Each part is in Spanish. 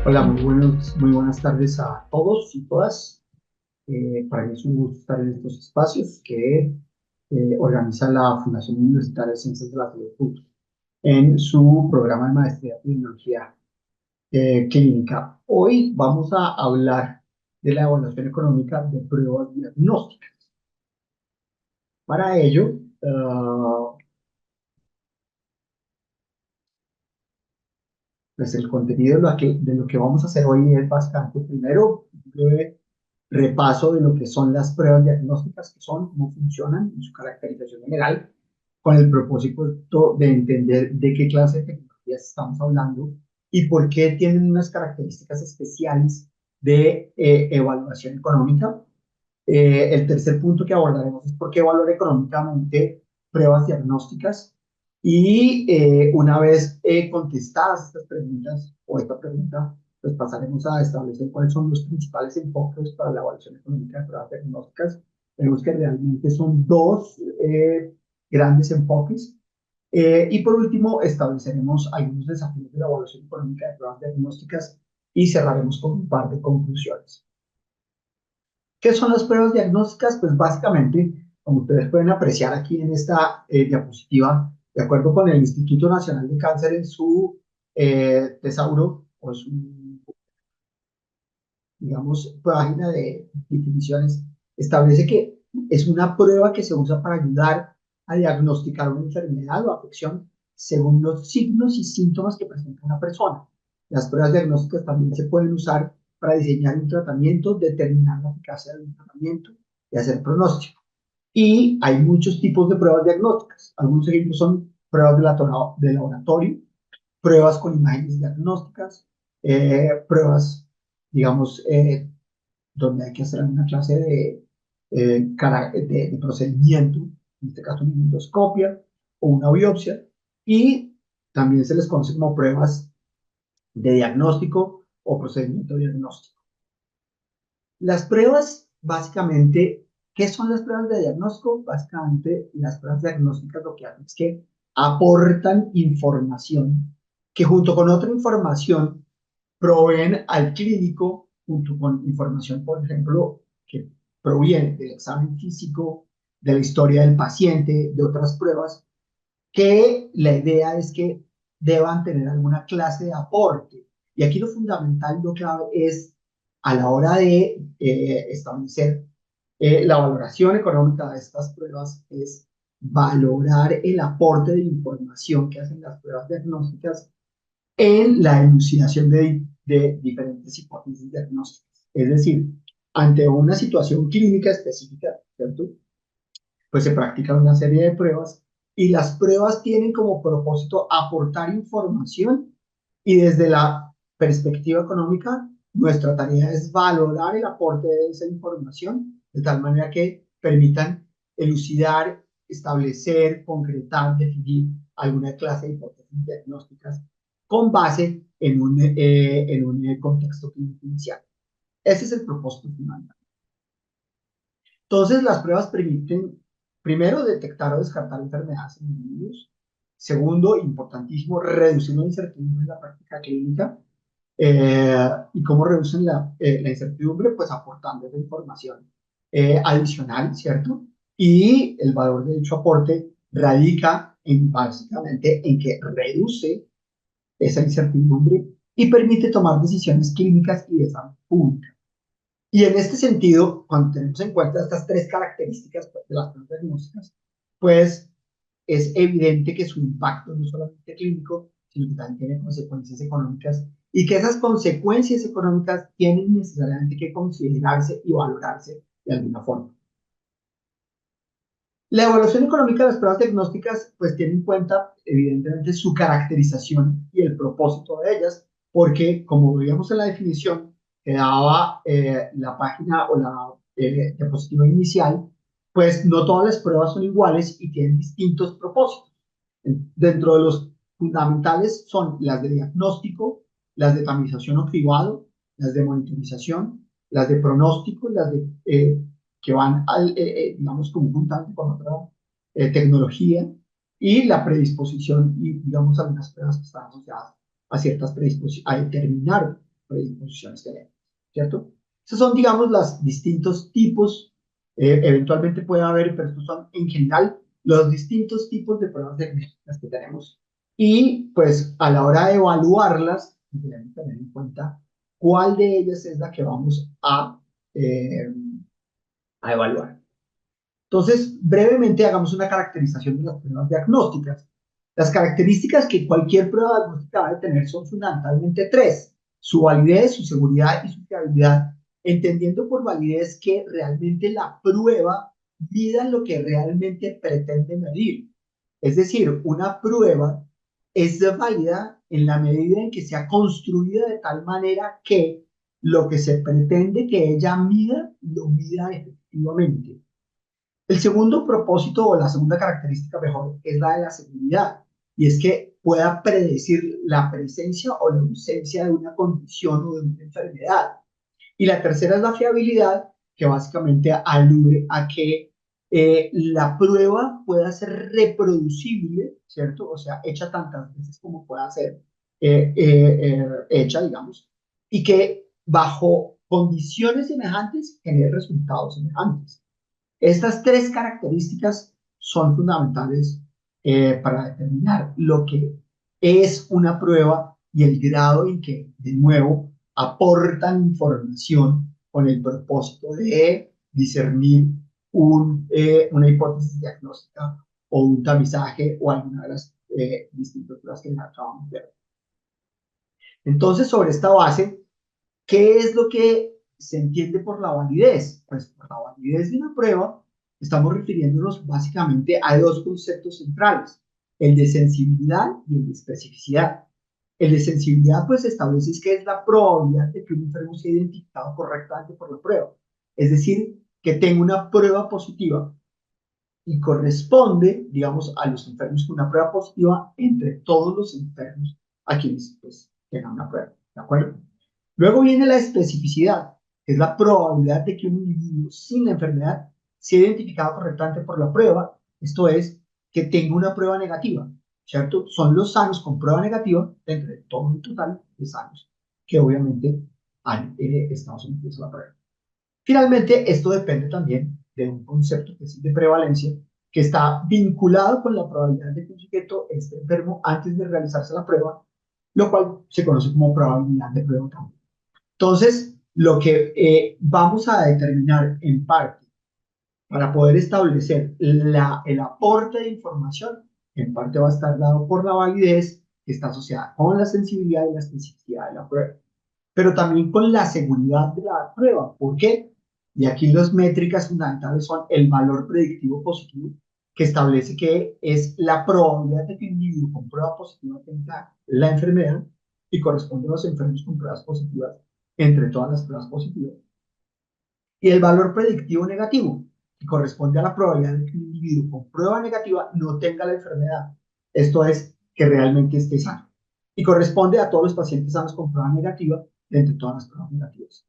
Hola, muy buenas tardes a todos y todas. Para mí es un gusto estar en estos espacios que organiza la Fundación Universitaria de Ciencias de la Salud PUC en su programa de maestría en epidemiología clínica. Hoy vamos a hablar de la evaluación económica de pruebas diagnósticas. Para ello, pues el contenido de lo que vamos a hacer hoy es bastante, primero, un breve repaso de lo que son las pruebas diagnósticas, que son, cómo funcionan, en su caracterización general, con el propósito de entender de qué clase de tecnologías estamos hablando y por qué tienen unas características especiales de evaluación económica. El tercer punto que abordaremos es por qué evaluar económicamente pruebas diagnósticas. Y una vez contestadas estas preguntas o esta pregunta, pues pasaremos a establecer cuáles son los principales enfoques para la evaluación económica de pruebas diagnósticas. Vemos que realmente son dos grandes enfoques. Y por último, estableceremos algunos desafíos de la evaluación económica de pruebas diagnósticas y cerraremos con un par de conclusiones. ¿Qué son las pruebas diagnósticas? Pues básicamente, como ustedes pueden apreciar aquí en esta diapositiva, de acuerdo con el Instituto Nacional de Cáncer en su tesauro o su, digamos, página de definiciones, establece que es una prueba que se usa para ayudar a diagnosticar una enfermedad o afección según los signos y síntomas que presenta una persona. Las pruebas diagnósticas también se pueden usar para diseñar un tratamiento, determinar la eficacia de un tratamiento y hacer pronóstico. Y hay muchos tipos de pruebas diagnósticas. Algunos ejemplos son pruebas de laboratorio, pruebas con imágenes diagnósticas, pruebas, digamos, donde hay que hacer una clase de procedimiento, en este caso una endoscopia o una biopsia, y también se les conoce como pruebas de diagnóstico o procedimiento diagnóstico. Las pruebas, básicamente, ¿qué son las pruebas de diagnóstico? Básicamente, las pruebas diagnósticas lo que hacen es que aportan información que junto con otra información proveen al clínico, junto con información, por ejemplo, que proviene del examen físico, de la historia del paciente, de otras pruebas, que la idea es que deban tener alguna clase de aporte. Y aquí lo fundamental, lo clave es a la hora de establecer la valoración económica de estas pruebas, es valorar el aporte de información que hacen las pruebas diagnósticas en la elucidación de diferentes hipótesis diagnósticas. Es decir, ante una situación clínica específica, ¿cierto? Pues se practican una serie de pruebas y las pruebas tienen como propósito aportar información y desde la perspectiva económica, nuestra tarea es valorar el aporte de esa información de tal manera que permitan elucidar, establecer, concretar, definir alguna clase de hipótesis diagnósticas con base en un contexto clínico inicial. Ese es el propósito fundamental. Entonces, las pruebas permiten, primero, detectar o descartar enfermedades en individuos. Segundo, importantísimo, reducir la incertidumbre en la práctica clínica. ¿Y cómo reducen la incertidumbre? Pues aportando esa información adicional, ¿cierto? Y el valor de dicho aporte radica básicamente en que reduce esa incertidumbre y permite tomar decisiones clínicas y de salud pública. Y en este sentido, cuando tenemos en cuenta estas tres características de las pruebas diagnósticas, pues es evidente que su impacto no solamente clínico, sino que también tiene consecuencias económicas y que esas consecuencias económicas tienen necesariamente que considerarse y valorarse de alguna forma. La evaluación económica de las pruebas diagnósticas pues tiene en cuenta evidentemente su caracterización y el propósito de ellas, porque como veíamos en la definición que daba la página o la diapositiva inicial, pues no todas las pruebas son iguales y tienen distintos propósitos. Dentro de los fundamentales son las de diagnóstico, las de tamización o cribado, las de monitorización, las de pronóstico, las de que van, digamos, conjuntamente con otra tecnología y la predisposición y, digamos, algunas pruebas que están asociadas a ciertas predisposiciones, a determinar predisposiciones genéticas, ¿cierto? Esos son, digamos, los distintos tipos, eventualmente puede haber, pero estos son en general los distintos tipos de pruebas diagnósticas que tenemos. Y pues a la hora de evaluarlas, tenemos que tener en cuenta cuál de ellas es la que vamos a evaluar. Entonces, brevemente hagamos una caracterización de las pruebas diagnósticas. Las características que cualquier prueba diagnóstica debe tener son fundamentalmente tres: su validez, su seguridad y su fiabilidad, entendiendo por validez que realmente la prueba mida lo que realmente pretende medir. Es decir, una prueba es válida en la medida en que sea construida de tal manera que lo que se pretende que ella mida, lo mida efectivamente. El segundo propósito o la segunda característica mejor es la de la seguridad, y es que pueda predecir la presencia o la ausencia de una condición o de una enfermedad. Y la tercera es la fiabilidad, que básicamente alude a que la prueba pueda ser reproducible, ¿cierto? O sea, hecha tantas veces como pueda ser hecha, digamos, y que bajo condiciones semejantes genere resultados semejantes. Estas tres características son fundamentales para determinar lo que es una prueba y el grado en que, de nuevo, aportan información con el propósito de discernir una hipótesis diagnóstica o un tamizaje o alguna de las distintas pruebas que acabamos de ver. Entonces, sobre esta base, ¿qué es lo que se entiende por la validez? Pues por la validez de una prueba estamos refiriéndonos básicamente a dos conceptos centrales: el de sensibilidad y el de especificidad. El de sensibilidad pues establece que es la probabilidad de que un enfermo sea identificado correctamente por la prueba. Es decir, que tenga una prueba positiva y corresponde, digamos, a los enfermos con una prueba positiva entre todos los enfermos a quienes pues tengan una prueba. ¿De acuerdo? Luego viene la especificidad, que es la probabilidad de que un individuo sin la enfermedad sea identificado correctamente por la prueba, esto es, que tenga una prueba negativa, ¿cierto? Son los sanos con prueba negativa entre todo el total de sanos que obviamente han estado sometidos a la prueba. Finalmente, esto depende también de un concepto que es el de prevalencia, que está vinculado con la probabilidad de que un sujeto esté enfermo antes de realizarse la prueba, lo cual se conoce como probabilidad de prueba también. Entonces, lo que vamos a determinar en parte para poder establecer el aporte de información, en parte va a estar dado por la validez, que está asociada con la sensibilidad y la especificidad de la prueba, pero también con la seguridad de la prueba. ¿Por qué? Y aquí las métricas fundamentales son el valor predictivo positivo, que establece que es la probabilidad de que un individuo con prueba positiva tenga la enfermedad y corresponde a los enfermos con pruebas positivas entre todas las pruebas positivas. Y el valor predictivo negativo, que corresponde a la probabilidad de que un individuo con prueba negativa no tenga la enfermedad. Esto es, que realmente esté sano. Y corresponde a todos los pacientes sanos con prueba negativa de entre todas las pruebas negativas.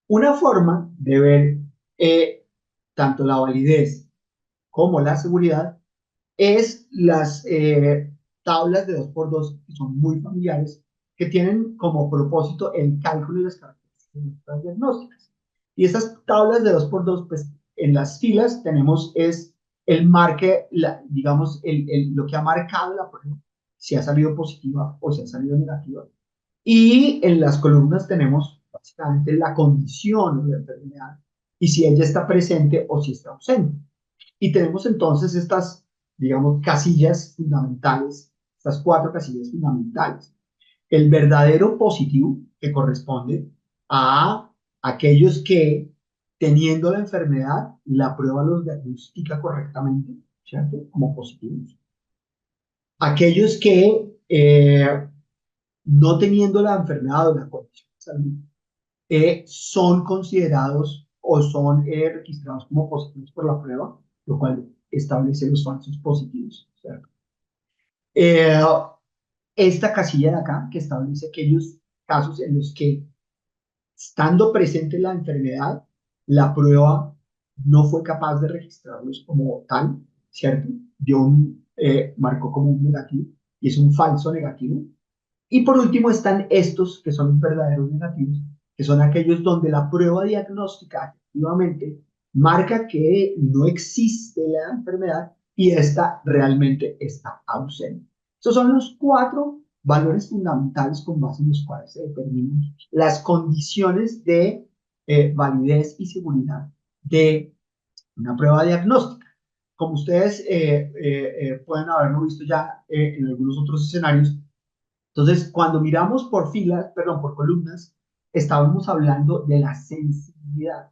Una forma de ver tanto la validez como la seguridad es las tablas de 2x2, que son muy familiares, que tienen como propósito el cálculo de las características diagnósticas. Y esas tablas de 2x2, pues en las filas tenemos es el marque, digamos, lo que ha marcado la prueba, si ha salido positiva o si ha salido negativa. Y en las columnas tenemos básicamente la condición de la enfermedad y si ella está presente o si está ausente. Y tenemos entonces estas, digamos, casillas fundamentales, estas cuatro casillas fundamentales. El verdadero positivo, que corresponde a aquellos que, teniendo la enfermedad, la prueba los diagnostica correctamente, ¿cierto? Como positivos. Aquellos que, no teniendo la enfermedad o la condición de salud, son considerados o son registrados como positivos por la prueba, lo cual establece los falsos positivos, ¿cierto? Eh, esta casilla de acá, que establece aquellos casos en los que, estando presente la enfermedad, la prueba no fue capaz de registrarlos como tal, ¿cierto? Marcó como un negativo y es un falso negativo. Y por último están estos que son los verdaderos negativos, que son aquellos donde la prueba diagnóstica efectivamente marca que no existe la enfermedad y esta realmente está ausente. Estos son los cuatro valores fundamentales con base en los cuales se determinan las condiciones de validez y seguridad de una prueba diagnóstica. Como ustedes pueden haberlo visto ya en algunos otros escenarios, entonces, cuando miramos por filas, perdón, por columnas, estábamos hablando de la sensibilidad.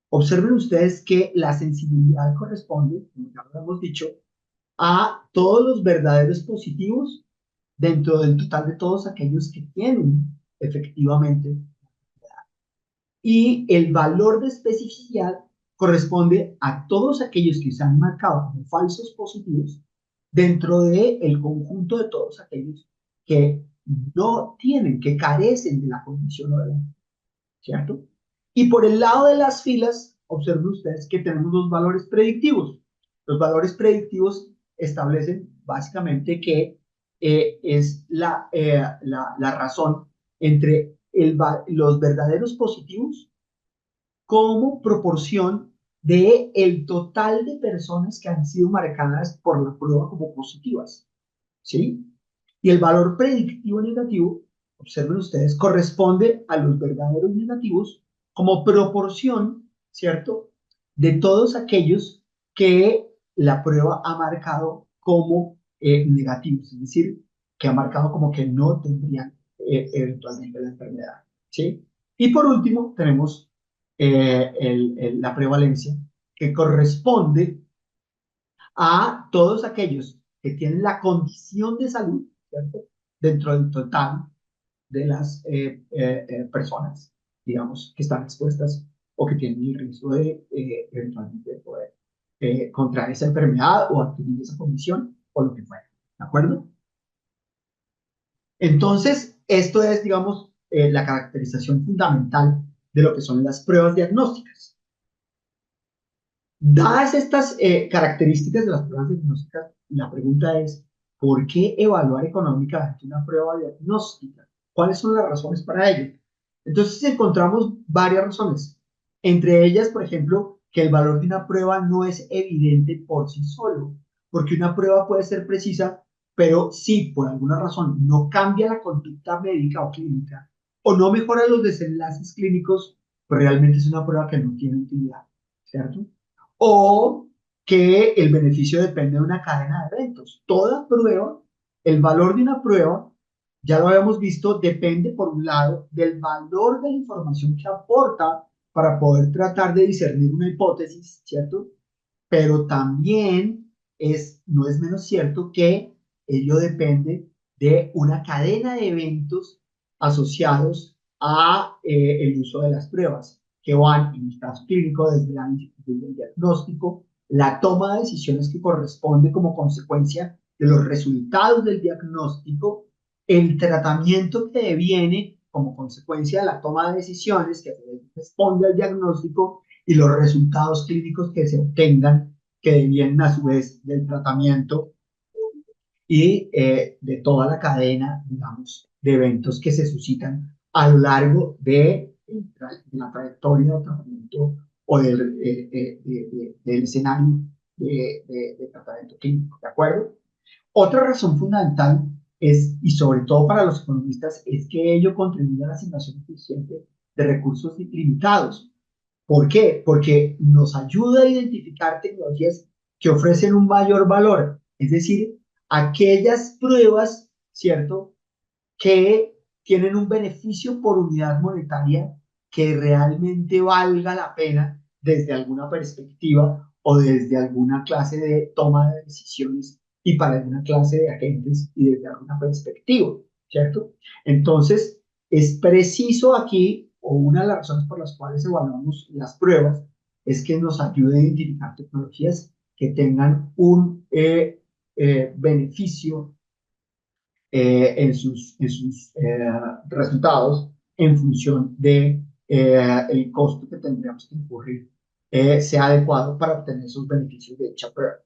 Observen ustedes que la sensibilidad corresponde, como ya lo hemos dicho, a todos los verdaderos positivos dentro del total de todos aquellos que tienen efectivamente. Y el valor de especificidad corresponde a todos aquellos que se han marcado como falsos positivos dentro del conjunto de todos aquellos que no tienen, que carecen de la condición o de la, ¿cierto? Y por el lado de las filas, observen ustedes que tenemos los valores predictivos. Los valores predictivos establecen básicamente que es la razón entre los verdaderos positivos como proporción de el total de personas que han sido marcadas por la prueba como positivas, ¿sí? Y el valor predictivo negativo, observen ustedes, corresponde a los verdaderos negativos como proporción, ¿cierto? De todos aquellos que la prueba ha marcado como negativos, es decir, que ha marcado como que no tendrían eventualmente la enfermedad, ¿sí? Y por último, tenemos la prevalencia, que corresponde a todos aquellos que tienen la condición de salud, ¿cierto? Dentro del total de las personas, digamos, que están expuestas o que tienen el riesgo de eventualmente poder contraer esa enfermedad o adquirir esa condición o lo que fuera, ¿de acuerdo? Entonces, esto es, digamos, la caracterización fundamental de lo que son las pruebas diagnósticas. Dadas estas características de las pruebas diagnósticas, la pregunta es, ¿por qué evaluar económicamente una prueba diagnóstica? ¿Cuáles son las razones para ello? Entonces encontramos varias razones. Entre ellas, por ejemplo, que el valor de una prueba no es evidente por sí solo, porque una prueba puede ser precisa, pero si por alguna razón no cambia la conducta médica o clínica, o no mejora los desenlaces clínicos, pues realmente es una prueba que no tiene utilidad, ¿cierto? O que el beneficio depende de una cadena de eventos. Toda prueba, el valor de una prueba, ya lo habíamos visto, depende por un lado del valor de la información que aporta para poder tratar de discernir una hipótesis, ¿cierto? Pero también no es menos cierto que ello depende de una cadena de eventos asociados a el uso de las pruebas, que van en el caso clínico desde el diagnóstico, la toma de decisiones que corresponde como consecuencia de los resultados del diagnóstico, el tratamiento que deviene como consecuencia de la toma de decisiones que responde al diagnóstico y los resultados clínicos que se obtengan que devienen a su vez del tratamiento y de toda la cadena, digamos, de eventos que se suscitan a lo largo de la trayectoria del tratamiento o del escenario de tratamiento clínico, ¿de acuerdo? Otra razón fundamental es, y sobre todo para los economistas, es que ello contribuye a la asignación eficiente de recursos limitados. ¿Por qué? Porque nos ayuda a identificar tecnologías que ofrecen un mayor valor, es decir, aquellas pruebas, ¿cierto?, que tienen un beneficio por unidad monetaria que realmente valga la pena desde alguna perspectiva o desde alguna clase de toma de decisiones y para alguna clase de agentes y desde alguna perspectiva, ¿cierto? Entonces, es preciso aquí, o una de las razones por las cuales evaluamos las pruebas, es que nos ayude a identificar tecnologías que tengan un beneficio en sus resultados en función de el costo que tendríamos que incurrir sea adecuado para obtener esos beneficios de dicha prueba.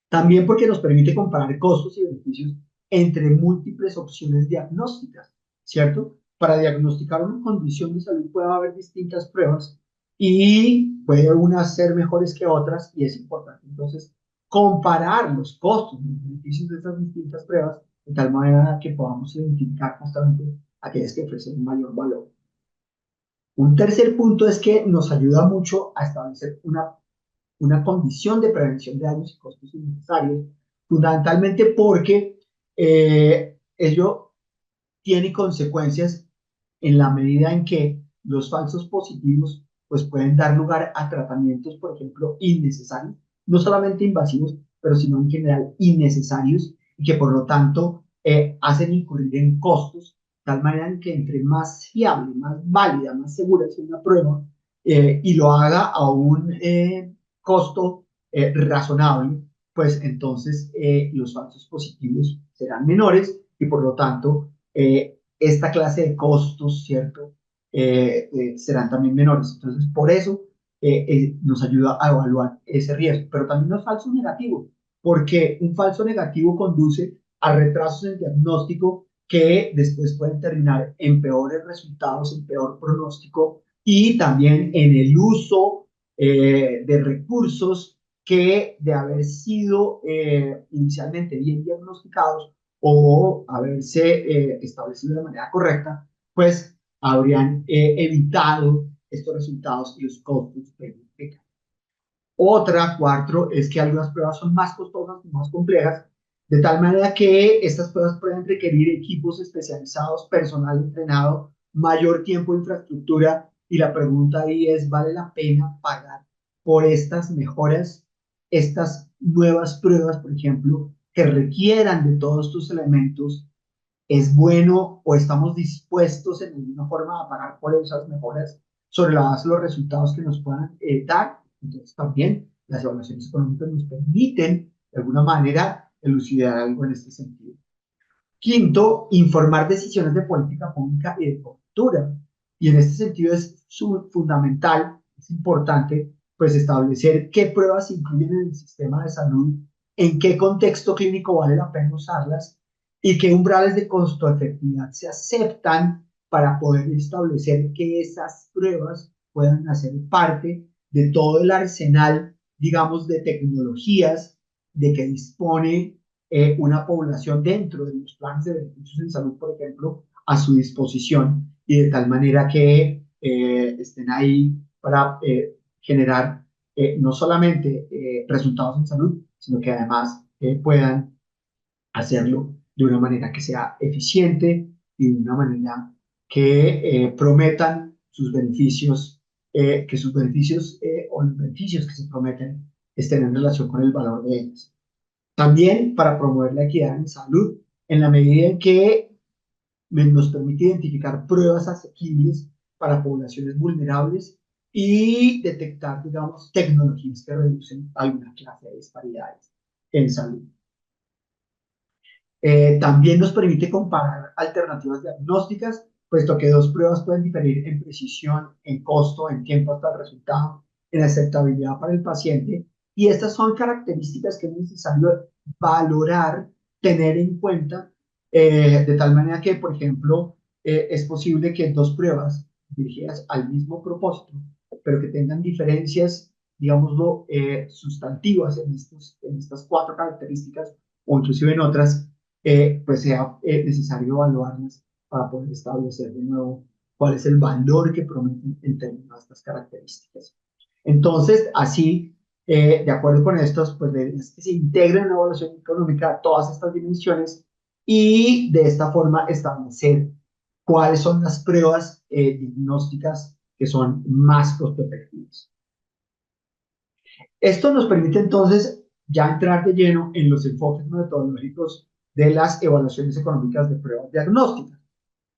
También porque nos permite comparar costos y beneficios entre múltiples opciones diagnósticas, ¿cierto? Para diagnosticar una condición de salud puede haber distintas pruebas y puede unas ser mejores que otras y es importante entonces comparar los costos, los beneficios de esas distintas pruebas de tal manera que podamos identificar justamente aquellas que ofrecen un mayor valor. Un tercer punto es que nos ayuda mucho a establecer una condición de prevención de daños y costos innecesarios, fundamentalmente porque ello tiene consecuencias en la medida en que los falsos positivos pues pueden dar lugar a tratamientos, por ejemplo, innecesarios, no solamente invasivos, pero sino en general innecesarios y que por lo tanto hacen incurrir en costos, tal manera en que entre más fiable, más válida, más segura sea una prueba y lo haga a un costo razonable, pues entonces los falsos positivos serán menores y por lo tanto esta clase de costos, ¿cierto? Serán también menores. Entonces, por eso nos ayuda a evaluar ese riesgo. Pero también los falsos negativos, porque un falso negativo conduce a retrasos en diagnóstico que después pueden terminar en peores resultados, en peor pronóstico y también en el uso de recursos que de haber sido inicialmente bien diagnosticados o haberse establecido de manera correcta, pues habrían evitado estos resultados y los costos que implican. Otra, cuatro, es que algunas pruebas son más costosas y más complejas, de tal manera que estas pruebas pueden requerir equipos especializados, personal entrenado, mayor tiempo de infraestructura, y la pregunta ahí es, ¿vale la pena pagar por estas mejoras, estas nuevas pruebas, por ejemplo, que requieran de todos estos elementos? ¿Es bueno o estamos dispuestos en alguna forma a pagar por esas mejoras sobre la base de los resultados que nos puedan dar? Entonces también las evaluaciones económicas nos permiten de alguna manera elucidar algo en este sentido. Quinto, informar decisiones de política pública y de cobertura. Y en este sentido es fundamental, es importante, pues establecer qué pruebas se incluyen en el sistema de salud, en qué contexto clínico vale la pena usarlas y qué umbrales de costo-efectividad se aceptan para poder establecer que esas pruebas puedan hacer parte de todo el arsenal, digamos, de tecnologías de que dispone una población dentro de los planes de beneficios en salud, por ejemplo, a su disposición y de tal manera que estén ahí para generar no solamente resultados en salud, sino que además puedan hacerlo de una manera que sea eficiente y de una manera que prometan sus beneficios, que sus beneficios o los beneficios que se prometen estén en relación con el valor de ellos. También para promover la equidad en salud, en la medida en que nos permite identificar pruebas asequibles para poblaciones vulnerables y detectar, digamos, tecnologías que reducen alguna clase de disparidades en salud. También nos permite comparar alternativas diagnósticas, puesto que dos pruebas pueden diferir en precisión, en costo, en tiempo hasta el resultado, en aceptabilidad para el paciente. Y estas son características que es necesario valorar, tener en cuenta, de tal manera que, por ejemplo, es posible que dos pruebas dirigidas al mismo propósito, pero que tengan diferencias, digámoslo, sustantivas en estas cuatro características o inclusive en otras, pues sea necesario evaluarlas para poder establecer de nuevo cuál es el valor que prometen en términos de estas características. Entonces, así, de acuerdo con estos, pues es que se integren en la evaluación económica todas estas dimensiones y de esta forma establecer cuáles son las pruebas diagnósticas que son más costo efectivas. Esto nos permite entonces ya entrar de lleno en los enfoques metodológicos de las evaluaciones económicas de pruebas diagnósticas.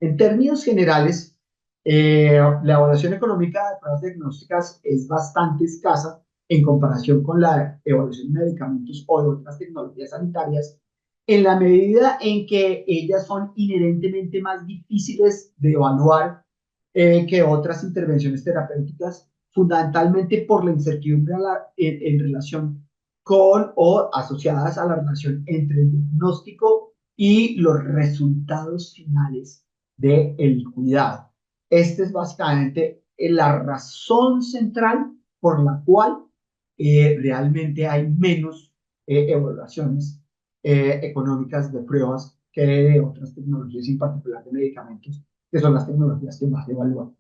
En términos generales, la evaluación económica de pruebas diagnósticas es bastante escasa en comparación con la evaluación de medicamentos o de otras tecnologías sanitarias, en la medida en que ellas son inherentemente más difíciles de evaluar que otras intervenciones terapéuticas, fundamentalmente por la incertidumbre en relación con o asociadas a la relación entre el diagnóstico y los resultados finales del cuidado. Esta es básicamente la razón central por la cual realmente hay menos evaluaciones económicas de pruebas que de otras tecnologías, en particular de medicamentos, que son las tecnologías que más evalúan.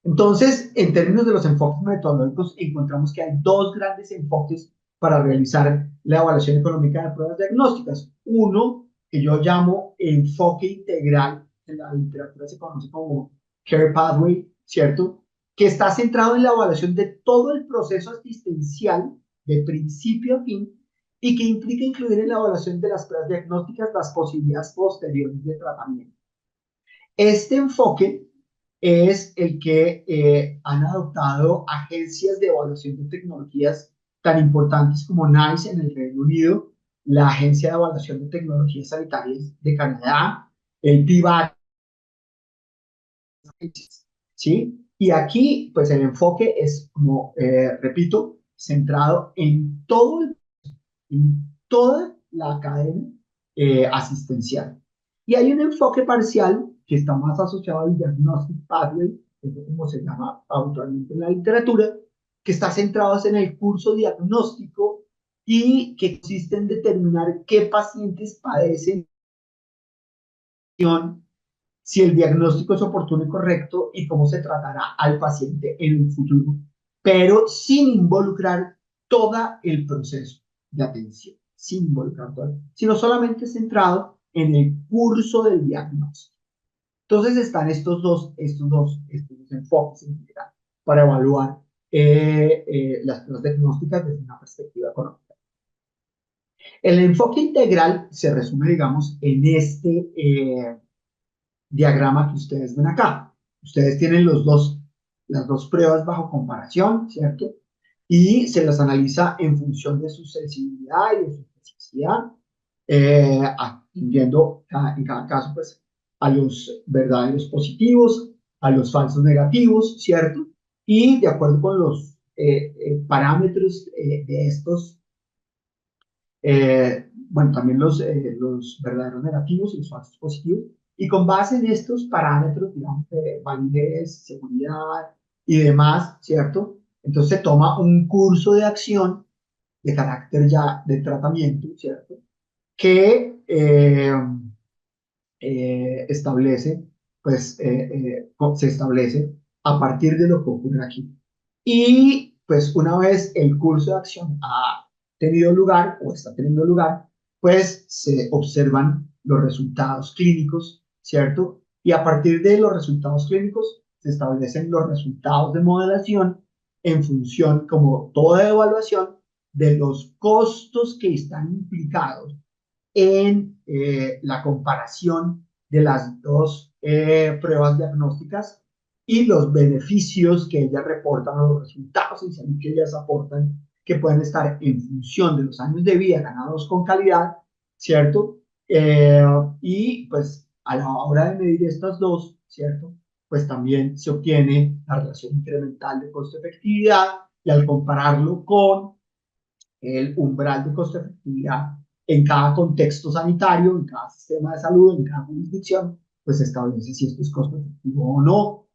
Entonces, en términos de los enfoques metodológicos, encontramos que hay dos grandes enfoques para realizar la evaluación económica de pruebas diagnósticas. Uno, que yo llamo enfoque integral, en la literatura se conoce como Care Pathway, ¿cierto? Que está centrado en la evaluación de todo el proceso asistencial, de principio a fin, y que implica incluir en la evaluación de las pruebas diagnósticas las posibilidades posteriores de tratamiento. Este enfoque es el que han adoptado agencias de evaluación de tecnologías tan importantes como NICE en el Reino Unido, la Agencia de Evaluación de Tecnologías Sanitarias de Canadá, el PIVAC, ¿sí? Y aquí, pues el enfoque es, como repito, centrado en toda la cadena asistencial. Y hay un enfoque parcial que está más asociado al diagnostic pathway, que es como se llama habitualmente en la literatura, que está centrado en el curso diagnóstico y que consiste en determinar qué pacientes padecen, si el diagnóstico es oportuno y correcto y cómo se tratará al paciente en el futuro, pero sin involucrar todo el proceso de atención, sin involucrar todo, sino solamente centrado en el curso del diagnóstico. Entonces están estos dos enfoques en general para evaluar las pruebas diagnósticas desde una perspectiva económica. El enfoque integral se resume, digamos, en este diagrama que ustedes ven acá. Ustedes tienen las dos pruebas bajo comparación, ¿cierto? Y se las analiza en función de su sensibilidad y de su especificidad, atendiendo en cada caso, pues, a los verdaderos positivos, a los falsos negativos, ¿cierto? Y de acuerdo con los parámetros de estos, bueno, también los verdaderos negativos y los falsos positivos, y con base en estos parámetros, digamos, de validez, seguridad y demás, ¿cierto? Entonces se toma un curso de acción de carácter ya de tratamiento, ¿cierto? Que establece, pues se establece a partir de lo que ocurre aquí. Y pues una vez el curso de acción ha tenido lugar o está teniendo lugar, pues se observan los resultados clínicos, ¿cierto? Y a partir de los resultados clínicos se establecen los resultados de modelación en función, como toda evaluación, de los costos que están implicados en la comparación de las dos pruebas diagnósticas y los beneficios que ellas reportan o los resultados que ellas aportan, que pueden estar en función de los años de vida ganados con calidad, ¿cierto? Y pues a la hora de medir estas dos, ¿cierto? Pues también se obtiene la relación incremental de costo-efectividad y al compararlo con el umbral de costo-efectividad en cada contexto sanitario, en cada sistema de salud, en cada jurisdicción, pues se establece si esto es costo-efectivo o no.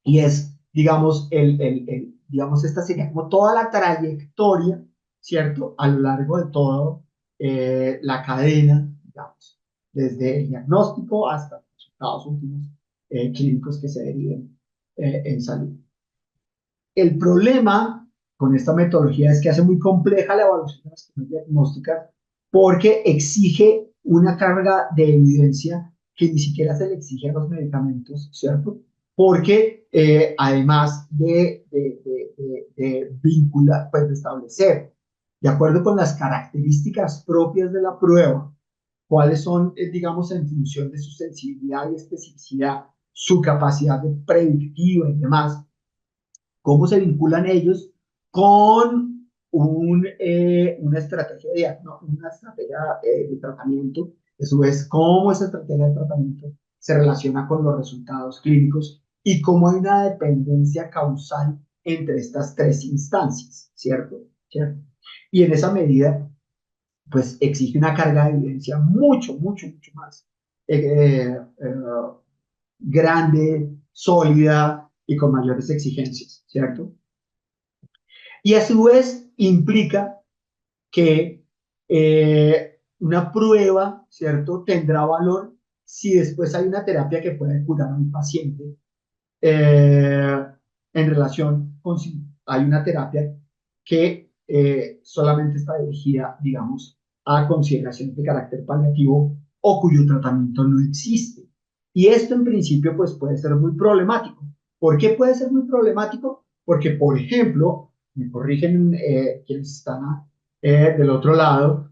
Y es, digamos, digamos, esta sería como toda la trayectoria, ¿cierto? A lo largo de toda la cadena, digamos, desde el diagnóstico hasta los resultados últimos clínicos que se deriven en salud. El problema con esta metodología es que hace muy compleja la evaluación de las pruebas diagnósticas porque exige una carga de evidencia que ni siquiera se le exige a los medicamentos, ¿cierto? Porque además de vincular, pues de establecer, de acuerdo con las características propias de la prueba, cuáles son, digamos, en función de su sensibilidad y especificidad, su capacidad de predictiva y demás, cómo se vinculan ellos con una estrategia, una estrategia de tratamiento, eso es cómo esa estrategia de tratamiento se relaciona con los resultados clínicos y cómo hay una dependencia causal entre estas tres instancias, ¿cierto? ¿Cierto? Y en esa medida, pues exige una carga de evidencia mucho más eh, eh, grande, sólida y con mayores exigencias, ¿cierto? Y a su vez implica que una prueba, ¿cierto?, tendrá valor si después hay una terapia que puede curar a un paciente en relación con si hay una terapia que solamente está dirigida, digamos, a consideraciones de carácter paliativo o cuyo tratamiento no existe. Y esto en principio pues puede ser muy problemático. ¿Por qué puede ser muy problemático? Porque, por ejemplo, me corrigen quienes están del otro lado,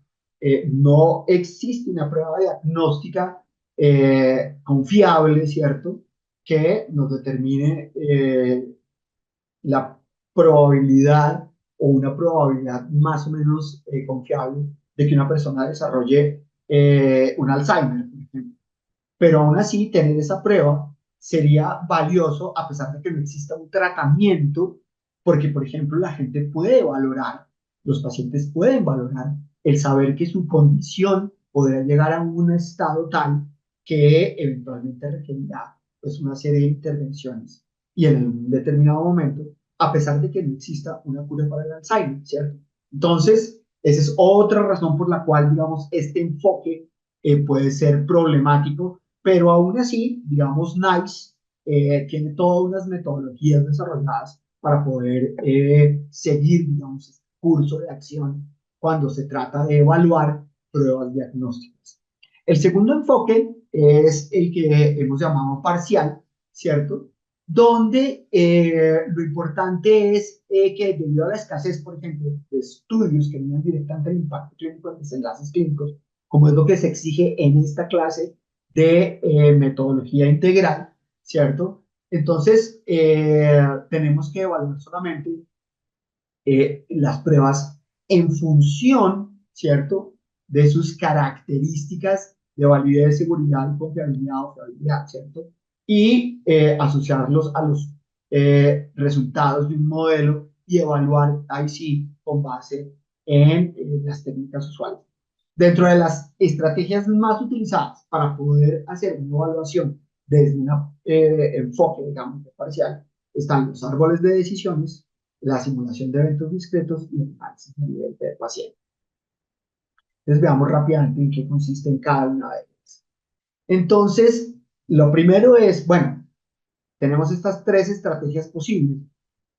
no existe una prueba diagnóstica confiable, ¿cierto?, que nos determine la probabilidad o una probabilidad más o menos confiable de que una persona desarrolle un Alzheimer, por ejemplo. Pero aún así, tener esa prueba sería valioso a pesar de que no exista un tratamiento, porque, por ejemplo, la gente puede valorar, los pacientes pueden valorar el saber que su condición podría llegar a un estado tal que eventualmente requerirá pues, una serie de intervenciones y en un determinado momento, a pesar de que no exista una cura para el Alzheimer, ¿cierto? Entonces, esa es otra razón por la cual, digamos, este enfoque puede ser problemático, pero aún así, digamos, NICE tiene todas unas metodologías desarrolladas para poder seguir, digamos, este curso de acción cuando se trata de evaluar pruebas diagnósticas. El segundo enfoque es el que hemos llamado parcial, ¿cierto? Donde lo importante es que debido a la escasez, por ejemplo, de estudios que midan directamente el impacto clínico en desenlaces clínicos, como es lo que se exige en esta clase de metodología integral, ¿cierto? Entonces, tenemos que evaluar solamente las pruebas en función, ¿cierto?, de sus características de validez, seguridad, confiabilidad o fiabilidad, ¿cierto? Y asociarlos a los resultados de un modelo y evaluar ahí sí con base en las técnicas usuales. Dentro de las estrategias más utilizadas para poder hacer una evaluación desde un enfoque, digamos, parcial, están los árboles de decisiones, la simulación de eventos discretos y el análisis de nivel del paciente. Entonces veamos rápidamente en qué consiste en cada una de ellas. Entonces, lo primero es, bueno, tenemos estas tres estrategias posibles,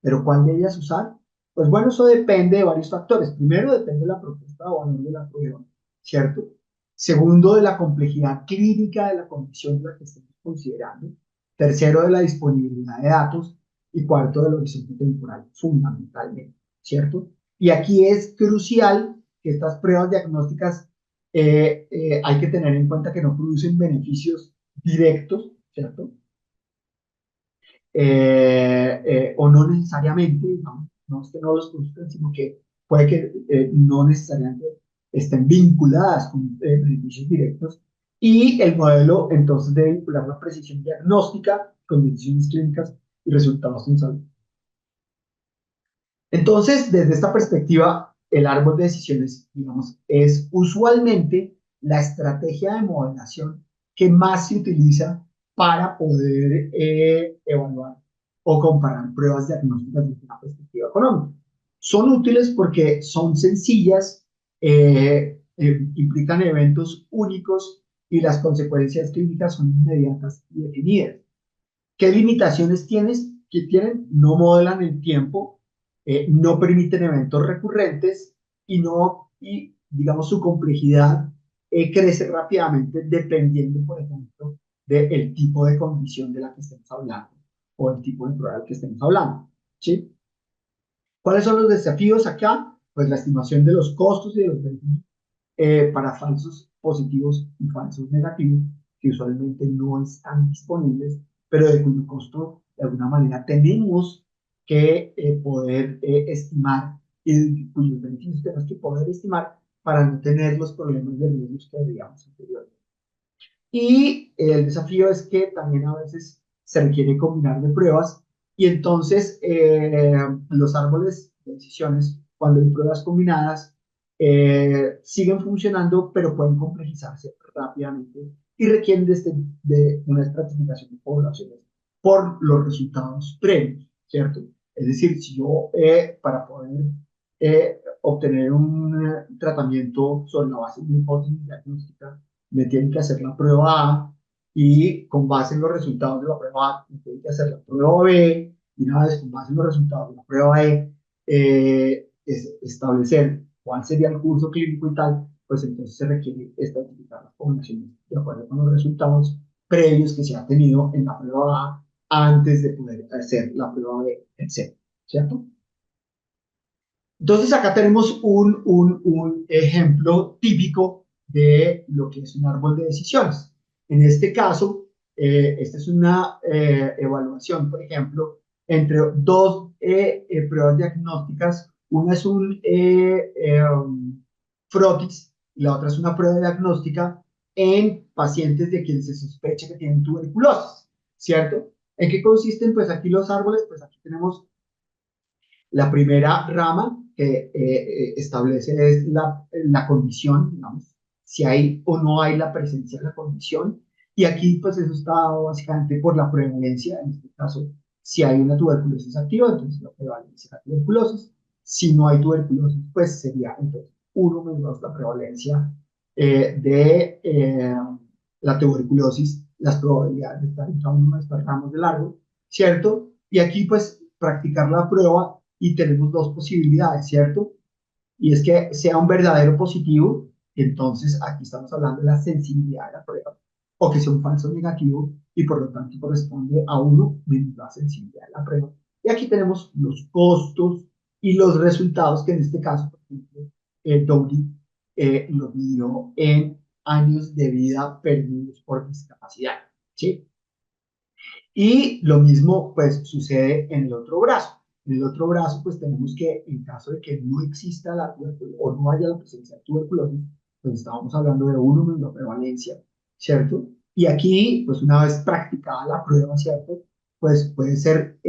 pero ¿cuál de ellas usar? Pues bueno, eso depende de varios factores. Primero, depende de la propuesta o valor de la prueba, ¿cierto? Segundo, de la complejidad clínica de la condición de la que estemos considerando. Tercero, de la disponibilidad de datos. Y cuarto, del horizonte temporal, fundamentalmente, ¿cierto? Y aquí es crucial que estas pruebas diagnósticas hay que tener en cuenta que no producen beneficios directos, ¿cierto? O no necesariamente, digamos, no es que no los produzcan, sino que puede que no necesariamente estén vinculadas con beneficios directos. Y el modelo entonces debe vincular la precisión diagnóstica con decisiones clínicas y resultados en salud. Entonces, desde esta perspectiva, el árbol de decisiones, digamos, es usualmente la estrategia de modelación que más se utiliza para poder evaluar o comparar pruebas diagnósticas desde una perspectiva económica. Son útiles porque son sencillas, implican eventos únicos y las consecuencias clínicas son inmediatas y definidas. ¿Qué limitaciones tienen? No modelan el tiempo, no permiten eventos recurrentes y no, y digamos su complejidad crece rápidamente dependiendo, por ejemplo, del tipo de condición de la que estemos hablando o el tipo de prueba del que estemos hablando, ¿sí? ¿Cuáles son los desafíos acá? Pues la estimación de los costos y de los beneficios para falsos positivos y falsos negativos, que usualmente no están disponibles, pero de cuyo costo de alguna manera tenemos que poder estimar y cuyos beneficios tenemos que poder estimar para no tener los problemas de riesgos que veíamos anteriormente. Y el desafío es que también a veces se requiere combinar de pruebas y entonces los árboles de decisiones, cuando hay pruebas combinadas, siguen funcionando, pero pueden complejizarse rápidamente y requieren de una estratificación de poblaciones por los resultados previos, ¿cierto? Es decir, si yo para poder obtener un tratamiento sobre la base de una hipótesis diagnóstica, me tienen que hacer la prueba A y con base en los resultados de la prueba A, me tienen que hacer la prueba B y una vez con base en los resultados de la prueba E, establecer cuál sería el curso clínico y tal, pues entonces se requiere estratificar las poblaciones de acuerdo con los resultados previos que se ha tenido en la prueba A antes de poder hacer la prueba B, etc. ¿Cierto? Entonces acá tenemos un ejemplo típico de lo que es un árbol de decisiones. En este caso, esta es una evaluación, por ejemplo, entre dos pruebas diagnósticas. Una es un frotis y la otra es una prueba diagnóstica en pacientes de quienes se sospecha que tienen tuberculosis, ¿cierto? ¿En qué consisten? Pues aquí los árboles, pues aquí tenemos la primera rama que establece es la condición, digamos, si hay o no hay la presencia de la condición. Y aquí, pues, eso está dado básicamente por la prevalencia. En este caso, si hay una tuberculosis activa, entonces la prevalencia de la tuberculosis. Si no hay tuberculosis, pues sería entonces 1 menos la prevalencia de la tuberculosis, las probabilidades de estar en cada uno de estos ramos de largo, ¿cierto? Y aquí, pues, practicar la prueba y tenemos dos posibilidades, ¿cierto? Y es que sea un verdadero positivo, entonces aquí estamos hablando de la sensibilidad de la prueba, o que sea un falso negativo y por lo tanto corresponde a 1 menos la sensibilidad de la prueba. Y aquí tenemos los costos y los resultados que en este caso, por ejemplo, Dowdy los midió en años de vida perdidos por discapacidad, ¿sí? Y lo mismo, pues, sucede en el otro brazo. En el otro brazo, pues, tenemos que, en caso de que no exista la tuberculosis o no haya la presencia de tuberculosis, pues, estábamos hablando de 1 menos la prevalencia, ¿cierto? Y aquí, pues, una vez practicada la prueba, ¿cierto? Pues, puede ser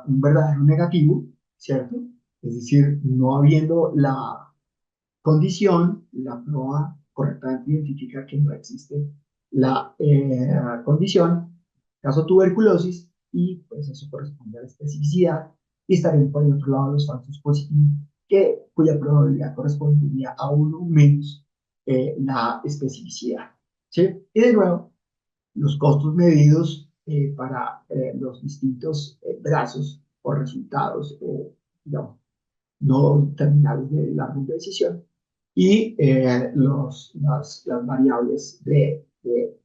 un verdadero negativo, ¿cierto? Es decir, no habiendo la condición, la prueba correctamente identifica que no existe la condición, caso tuberculosis, y pues eso corresponde a la especificidad, y estarían por el otro lado los falsos positivos, cuya probabilidad correspondería a 1 menos la especificidad. ¿Sí? Y de nuevo, los costos medidos para los distintos brazos o resultados, digamos, no terminales de la decisión, y las variables de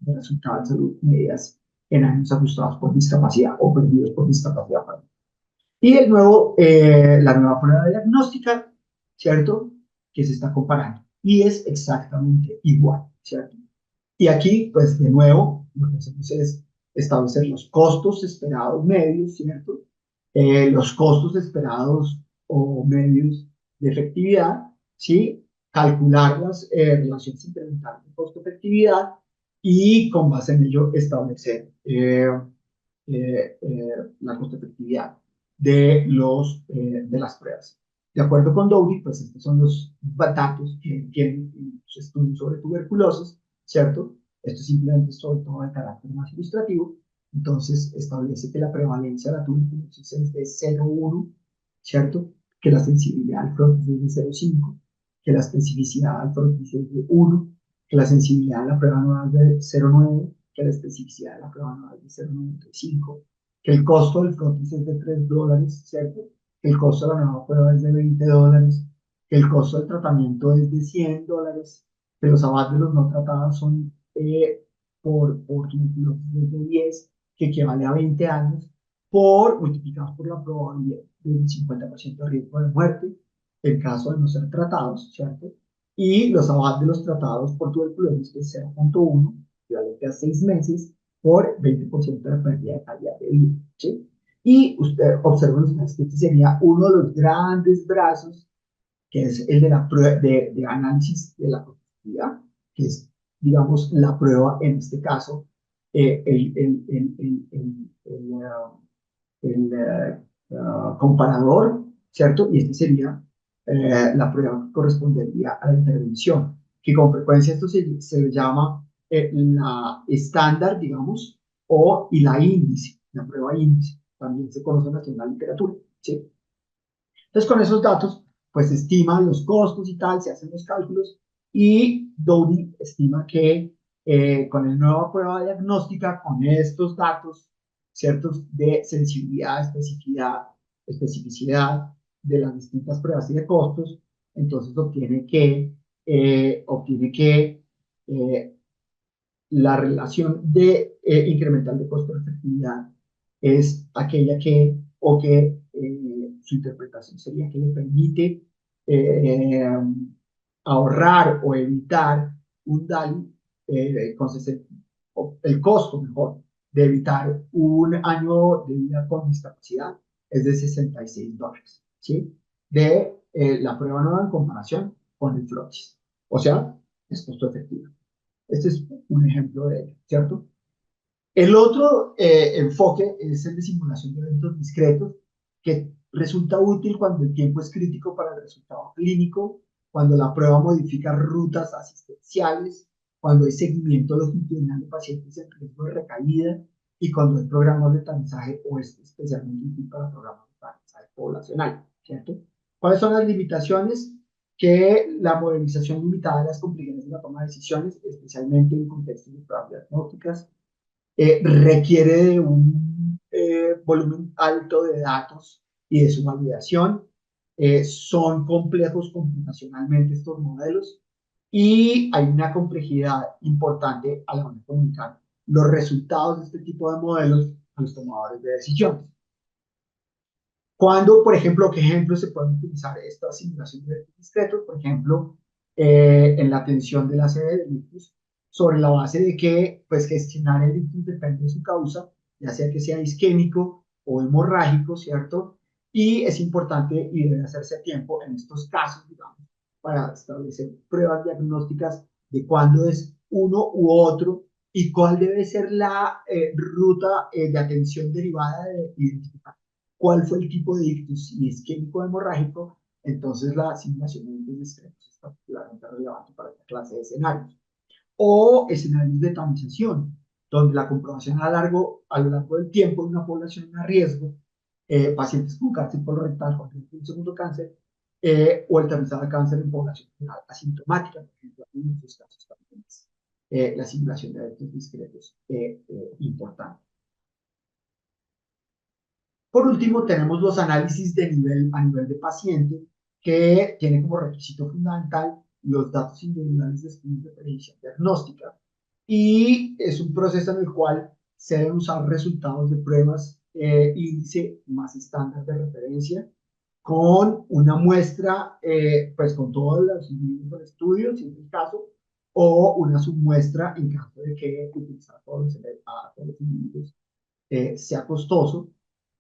resultados de salud medidas en años ajustados por discapacidad o perdidos por discapacidad. Y la nueva prueba diagnóstica, ¿cierto? Que se está comparando. Y es exactamente igual, ¿cierto? Y aquí, pues de nuevo, lo que hacemos es establecer los costos esperados medios, ¿cierto? Los costos esperados o medios de efectividad, ¿sí? Calcular las relaciones incrementales de costo-efectividad y con base en ello establecer la costo-efectividad de las pruebas. De acuerdo con Dowdy, pues estos son los datos que tienen los estudios sobre tuberculosis, ¿cierto? Esto simplemente es sobre todo de carácter más ilustrativo. Entonces, establece que la prevalencia de la tuberculosis es de 0,1, ¿cierto? Que la sensibilidad al frotis es de 0,5, que la especificidad al frotis es de 1, que la sensibilidad a la prueba anual es de 0,9, que la especificidad de la prueba anual es de 0,95, que el costo del frotis es de $3, ¿cierto? Que el costo de la nueva prueba es de $20, que el costo del tratamiento es de $100, que los avances de los no tratados son por tuberculosis de 10, que equivale a 20 años, multiplicados por la probabilidad del 50% de riesgo de muerte en caso de no ser tratados, ¿cierto? Y los avances de los tratados por tuberculosis, que es 0,1, equivalente a 6 meses, por 20% de pérdida de calidad de vida, ¿sí? Y usted observa que este sería uno de los grandes brazos, que es el de la prueba de análisis de la productividad, que es, digamos, la prueba, en este caso, el comparador, ¿cierto? Y este sería la prueba que correspondería a la intervención, que con frecuencia esto se le llama la estándar, digamos, y la índice, la prueba índice, también se conoce así en la literatura, ¿sí? Entonces, con esos datos, pues se estiman los costos y tal, se hacen los cálculos, y Dowdy estima que con la nueva prueba diagnóstica, con estos datos, ciertos de sensibilidad, especificidad de las distintas pruebas y de costos, entonces obtiene que eh, la relación de incremental de costo de efectividad es aquella su interpretación sería que le permite eh, ahorrar o evitar un DALI o el costo, mejor, de evitar un año de vida con discapacidad es de $66, ¿sí? De la prueba nueva en comparación con el Flotis. O sea, es costo efectivo. Este es un ejemplo de ello, ¿cierto? El otro enfoque es el de simulación de eventos discretos, que resulta útil cuando el tiempo es crítico para el resultado clínico, cuando la prueba modifica rutas asistenciales, cuando hay seguimiento longitudinal de pacientes en riesgo de recaída y cuando hay programas de tamizaje o es especialmente útil para programas de tamizaje poblacional, ¿cierto? ¿Cuáles son las limitaciones? Que la modelización limitada de las complicaciones de la toma de decisiones, especialmente en contextos de pruebas diagnósticas, requiere de un volumen alto de datos y de su validación. Son complejos computacionalmente estos modelos y hay una complejidad importante a la hora de comunicar los resultados de este tipo de modelos a los tomadores de decisiones. Cuando, por ejemplo, ¿qué ejemplos se pueden utilizar estas simulaciones de eventos discretos? Por ejemplo, en la atención de la sede del ictus, sobre la base de que pues, gestionar el ictus depende de su causa, ya sea que sea isquémico o hemorrágico, ¿cierto? Y es importante y debe hacerse a tiempo en estos casos, digamos, para establecer pruebas diagnósticas de cuándo es uno u otro y cuál debe ser la ruta de atención derivada de identificar cuál fue el tipo de ictus, si es isquémico hemorrágico, entonces la simulación de eventos discretos es particularmente relevante para esta clase de escenarios. O escenarios de tamización, donde la comprobación a lo largo del tiempo de una población a riesgo, pacientes con cáncer colorectal, con un segundo cáncer, o el tamizado de cáncer en población general asintomática, por ejemplo, en muchos casos también es la simulación de eventos discretos importante. Por último, tenemos los análisis a nivel de paciente, que tiene como requisito fundamental los datos individuales de estudios de predicción diagnóstica. Y es un proceso en el cual se deben usar resultados de pruebas índice más estándar de referencia, con una muestra, pues con todos los individuos del estudio, si es el caso, o una submuestra en caso de que utilizar a todos los individuos sea costoso,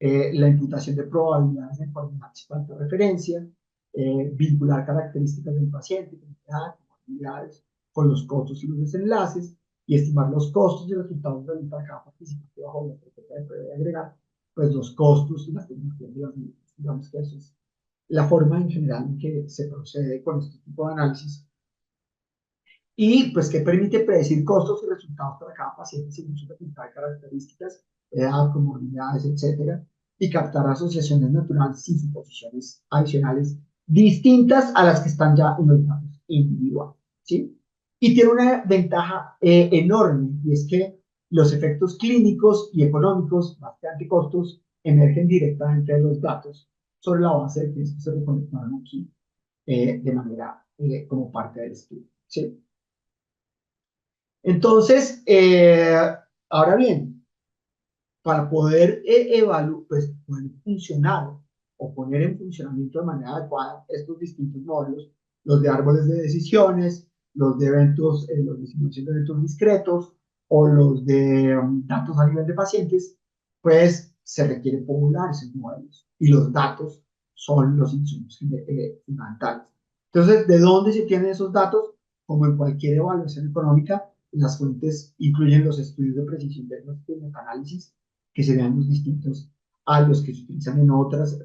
la imputación de probabilidades en coordenadas de referencia, vincular características del paciente, como edad, probabilidades, con los costos y los desenlaces, y estimar los costos y resultados de cada participante bajo la estrategia de prueba y agregar, pues los costos y las tecnologías de las mismas. Digamos que eso es la forma en general en que se procede con este tipo de análisis y pues que permite predecir costos y resultados para cada paciente según su facultad de características, edad, comorbilidades, etcétera, y captar asociaciones naturales sin suposiciones adicionales distintas a las que están ya en los datos individuales, ¿sí? Y tiene una ventaja enorme, y es que los efectos clínicos y económicos, bastante costos, emergen directamente de los datos sobre la base de que estos se recolectaron aquí de manera como parte del estudio, ¿sí? Entonces, ahora bien, para poder evaluar, pues poder funcionar o poner en funcionamiento de manera adecuada estos distintos modelos, los de árboles de decisiones, los de eventos, los de simulación de eventos discretos o los de datos a nivel de pacientes, pues se requiere popular esos modelos y los datos son los insumos fundamentales. Entonces, ¿de dónde se tienen esos datos? Como en cualquier evaluación económica, las fuentes incluyen los estudios de precisión diagnóstica y metaanálisis, que se vean los distintos a los que se utilizan en otras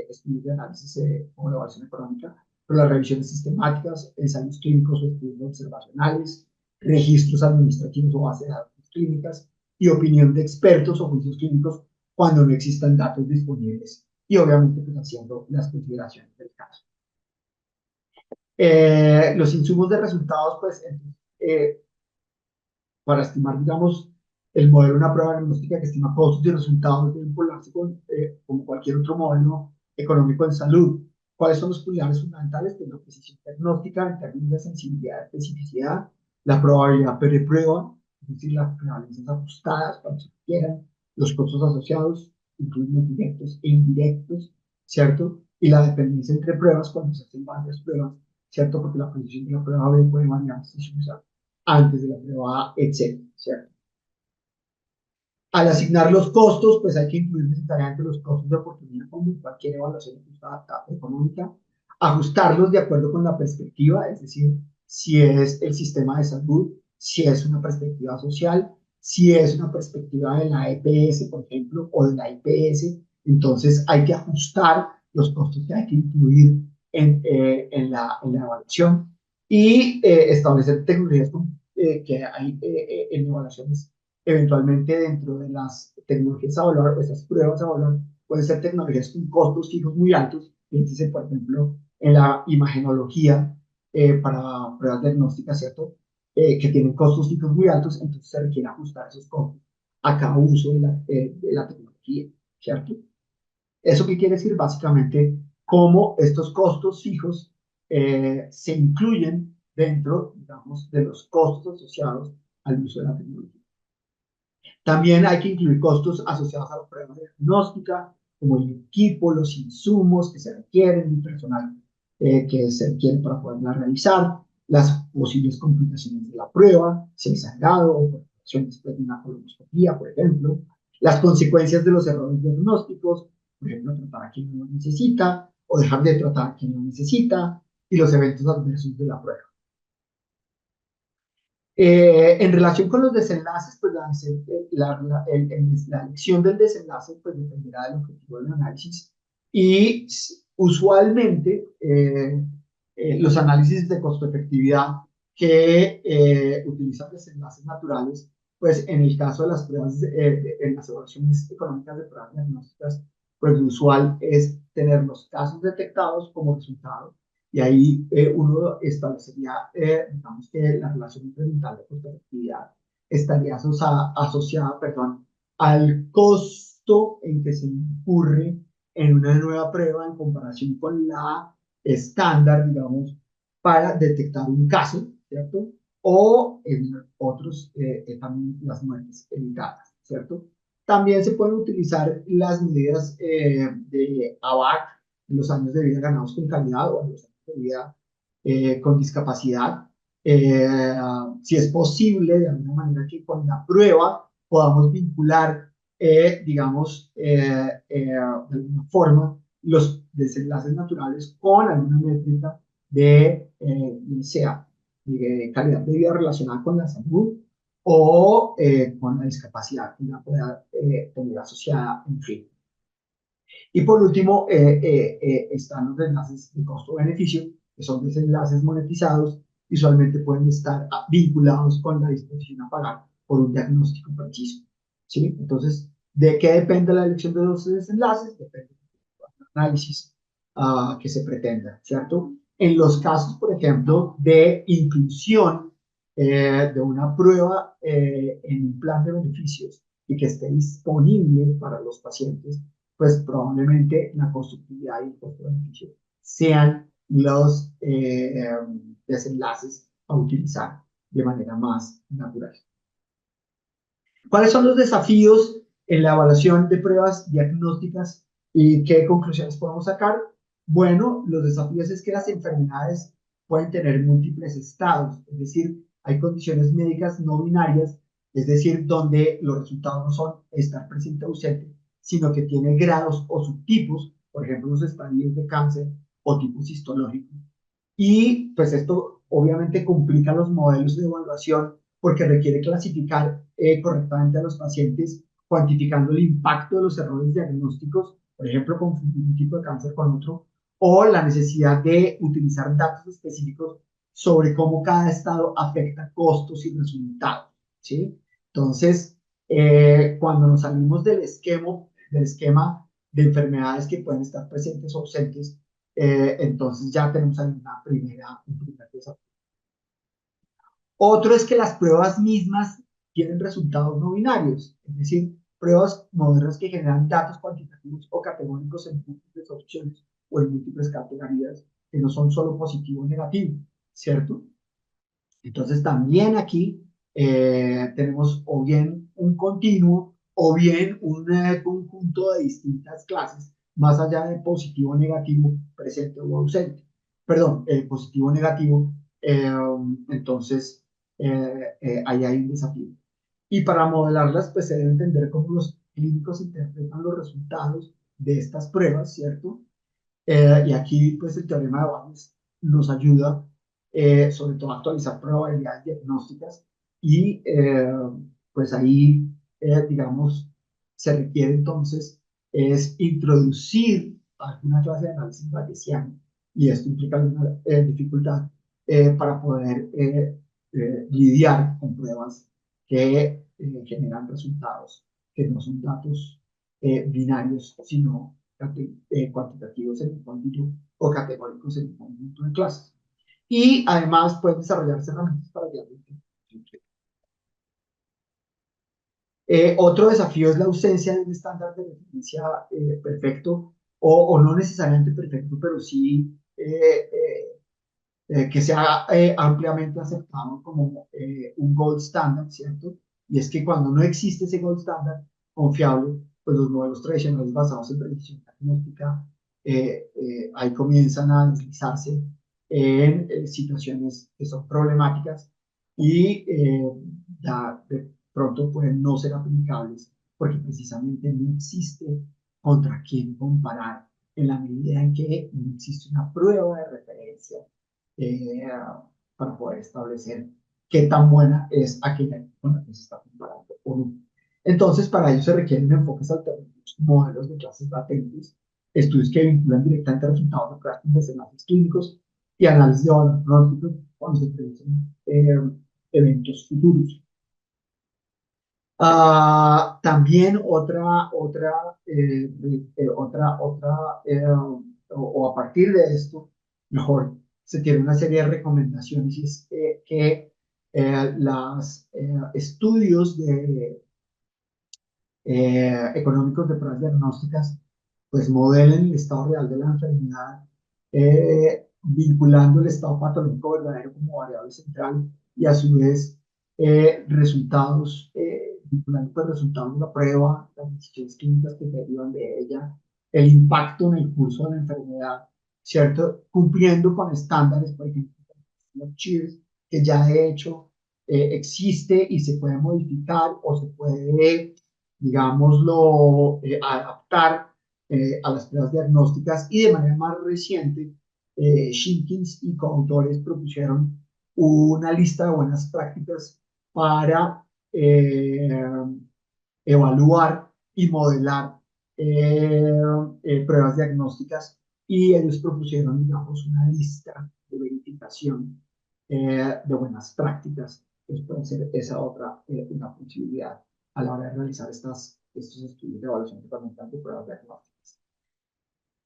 estudios de análisis o evaluación económica, pero las revisiones sistemáticas, ensayos clínicos o estudios observacionales, registros administrativos o bases de datos clínicas y opinión de expertos o juicios clínicos cuando no existan datos disponibles y obviamente pues, haciendo las consideraciones del caso. Los insumos de resultados, pues, eh, para estimar, digamos, el modelo de una prueba diagnóstica que estima costos y resultados deben poblarse como cualquier otro modelo económico en salud. ¿Cuáles son los pilares fundamentales? Pues la precisión diagnóstica en términos de sensibilidad, especificidad, la probabilidad pre-prueba, es decir, las prevalencias ajustadas cuando se quieran, los costos asociados, incluyendo directos e indirectos, ¿cierto? Y la dependencia entre pruebas cuando se hacen varias pruebas, ¿cierto? Porque la precisión de la prueba B puede variar si se usa antes de la prueba A, etcétera, ¿cierto? Al asignar los costos, pues hay que incluir necesariamente los costos de oportunidad como en cualquier evaluación económica, ajustarlos de acuerdo con la perspectiva, es decir, si es el sistema de salud, si es una perspectiva social, si es una perspectiva de la EPS, por ejemplo, o de la IPS, entonces hay que ajustar los costos que hay que incluir en la evaluación y establecer tecnologías que hay en evaluaciones eventualmente dentro de las tecnologías a evaluar, o esas pruebas a evaluar, pueden ser tecnologías con costos fijos muy altos, fíjense, por ejemplo, en la imagenología para pruebas diagnósticas, ¿cierto? Que tienen costos fijos muy altos, entonces se requiere ajustar esos costos a cada uso de la tecnología, ¿cierto? ¿Eso qué quiere decir? Básicamente, cómo estos costos fijos se incluyen dentro, digamos, de los costos asociados al uso de la tecnología. También hay que incluir costos asociados a la prueba diagnóstica, como el equipo, los insumos que se requieren, el personal que se requiere para poderla realizar, las posibles complicaciones de la prueba, si hay sangrado o complicaciones de una colonoscopía, por ejemplo, las consecuencias de los errores diagnósticos, por ejemplo, tratar a quien no lo necesita o dejar de tratar a quien no necesita, y los eventos adversos de la prueba. En relación con los desenlaces, pues la elección del desenlace pues, dependerá del objetivo del análisis y usualmente los análisis de costo-efectividad que utilizan desenlaces naturales, pues en el caso de las pruebas, en las evaluaciones económicas de pruebas diagnósticas, pues lo usual es tener los casos detectados como resultado y ahí uno establecería, digamos que la relación incremental de costo-efectividad estaría asociada, perdón, al costo en que se incurre en una nueva prueba en comparación con la estándar, digamos, para detectar un caso, ¿cierto? O en otros, también las muertes evitadas, ¿cierto? También se pueden utilizar las medidas de ABAC en los años de vida ganados con calidad o en los años de vida con discapacidad. Si es posible, de alguna manera, que con la prueba podamos vincular, digamos, de alguna forma, los desenlaces naturales con alguna métrica de, sea, de calidad de vida relacionada con la salud o con la discapacidad que la pueda tener asociada, en fin. Y por último, están los desenlaces de costo-beneficio, que son desenlaces monetizados, usualmente pueden estar vinculados con la disposición a pagar por un diagnóstico preciso. ¿Sí? Entonces, ¿de qué depende la elección de los desenlaces? Depende del análisis que se pretenda, ¿cierto? En los casos, por ejemplo, de inclusión de una prueba en un plan de beneficios y que esté disponible para los pacientes, pues probablemente la constructividad y el costo-beneficio sean los desenlaces a utilizar de manera más natural. ¿Cuáles son los desafíos en la evaluación de pruebas diagnósticas y qué conclusiones podemos sacar? Bueno, los desafíos es que las enfermedades pueden tener múltiples estados, es decir, hay condiciones médicas no binarias, es decir, donde los resultados no son estar presente o ausente, sino que tiene grados o subtipos, por ejemplo, los estadios de cáncer o tipos histológicos. Y pues esto obviamente complica los modelos de evaluación porque requiere clasificar correctamente a los pacientes cuantificando el impacto de los errores diagnósticos, por ejemplo, confundir un tipo de cáncer con otro, o la necesidad de utilizar datos específicos sobre cómo cada estado afecta costos y resultados, ¿sí? Entonces, cuando nos salimos del esquema de enfermedades que pueden estar presentes o ausentes, entonces ya tenemos ahí un primer desafío. Otro es que las pruebas mismas tienen resultados no binarios, es decir, pruebas modernas que generan datos cuantitativos o categóricos en múltiples opciones o en múltiples categorías, que no son solo positivo o negativo, ¿cierto? Entonces también aquí tenemos o bien un continuo o bien un conjunto de distintas clases, más allá de positivo o negativo, presente o ausente. Perdón, positivo o negativo. Entonces, ahí hay un desafío. Y para modelarlas, pues se debe entender cómo los clínicos interpretan los resultados de estas pruebas, ¿cierto? Y aquí, pues, el teorema de Bayes nos ayuda, sobre todo, a actualizar probabilidades diagnósticas y, pues, ahí, digamos, se requiere entonces es introducir alguna clase de análisis bayesiano y esto implica una dificultad para poder lidiar con pruebas que generan resultados que no son datos binarios, sino cuantitativos en un conjunto o categóricos en un conjunto de clases. Y además pueden desarrollarse herramientas para guiar. Otro desafío es la ausencia de un estándar de referencia perfecto o no necesariamente perfecto, pero sí que sea ampliamente aceptado como un gold standard, ¿cierto? Y es que cuando no existe ese gold standard confiable, pues los modelos tradicionales basados en predicción diagnóstica ahí comienzan a deslizarse en situaciones que son problemáticas y ya de pronto pueden no ser aplicables porque precisamente no existe contra quién comparar en la medida en que no existe una prueba de referencia eh, para poder establecer qué tan buena es aquella con la que se está comparando o no. Entonces, para ello se requieren enfoques alternativos, modelos de clases latentes, estudios que vinculan directamente resultados de pruebas de enlaces clínicos y análisis de valor pronóstico cuando se predicen eventos futuros. También o a partir de esto, mejor, se tiene una serie de recomendaciones y es que los estudios económicos de pruebas diagnósticas pues modelen el estado real de la enfermedad, vinculando el estado patológico verdadero como variable central y a su vez vinculando pues, resultados de la prueba, las decisiones clínicas que derivan de ella, el impacto en el curso de la enfermedad, ¿cierto? Cumpliendo con estándares, por ejemplo, los CHIRS, que ya de hecho existe y se puede modificar o se puede, digámoslo, adaptar a las pruebas diagnósticas y de manera más reciente, Shinkins y coautores propusieron una lista de buenas prácticas para evaluar y modelar pruebas diagnósticas y ellos propusieron, digamos, una lista de verificación de buenas prácticas. Pues puede ser esa otra una posibilidad a la hora de realizar estos estudios de evaluación departamental de pruebas diagnósticas.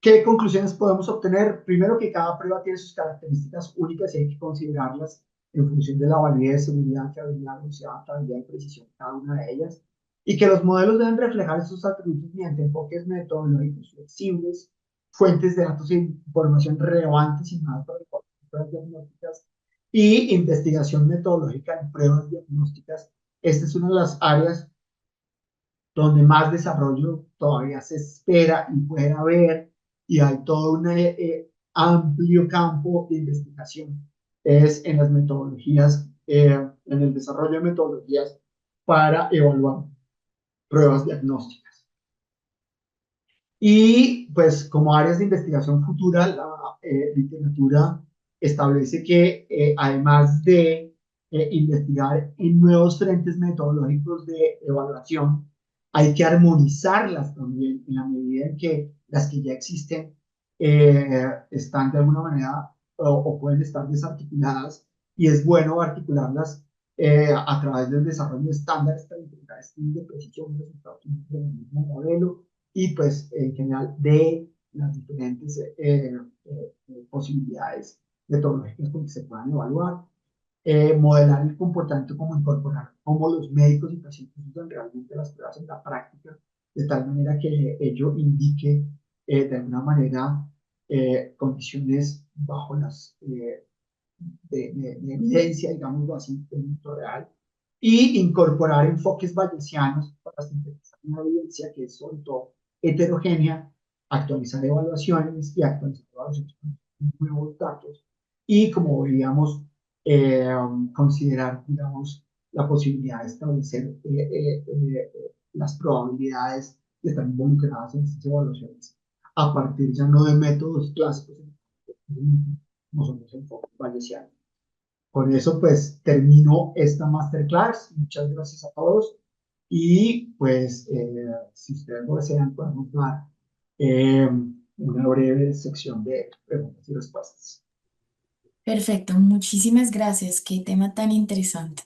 ¿Qué conclusiones podemos obtener? Primero, que cada prueba tiene sus características únicas y hay que considerarlas en función de la validez, seguridad, fiabilidad, velocidad, estabilidad y precisión de cada una de ellas. Y que los modelos deben reflejar esos atributos mediante enfoques metodológicos flexibles, fuentes de datos e información relevantes y más para pruebas diagnósticas y investigación metodológica en pruebas diagnósticas. Esta es una de las áreas donde más desarrollo todavía se espera y puede haber, y hay todo un amplio campo de investigación, es en las metodologías, en el desarrollo de metodologías para evaluar pruebas diagnósticas. Y pues como áreas de investigación futura, la literatura establece que además de investigar en nuevos frentes metodológicos de evaluación, Hay que armonizarlas también en la medida en que las que ya existen están de alguna manera o pueden estar desarticuladas y es bueno articularlas a través del desarrollo de estándares para integrar estilos de precisión de resultados del mismo modelo y pues en general de las diferentes posibilidades metodológicas con que se puedan evaluar. Modelar el comportamiento como incorporar cómo los médicos y pacientes usan realmente las pruebas en la práctica, de tal manera que ello indique de alguna manera condiciones bajo las de evidencia, digamos así, de mundo real, y incorporar enfoques bayesianos para sintetizar una evidencia que es sobre todo heterogénea, actualizar evaluaciones y actualizar evaluaciones con nuevos datos, y como veíamos, considerar, digamos, la posibilidad de establecer las probabilidades que están involucradas en estas evaluaciones a partir ya no de métodos clásicos, como son los enfoques bayesianos. Con eso, pues, termino esta masterclass. Muchas gracias a todos. Y, pues, si ustedes lo desean, podemos dar una breve sección de preguntas y respuestas. Perfecto, muchísimas gracias. Qué tema tan interesante.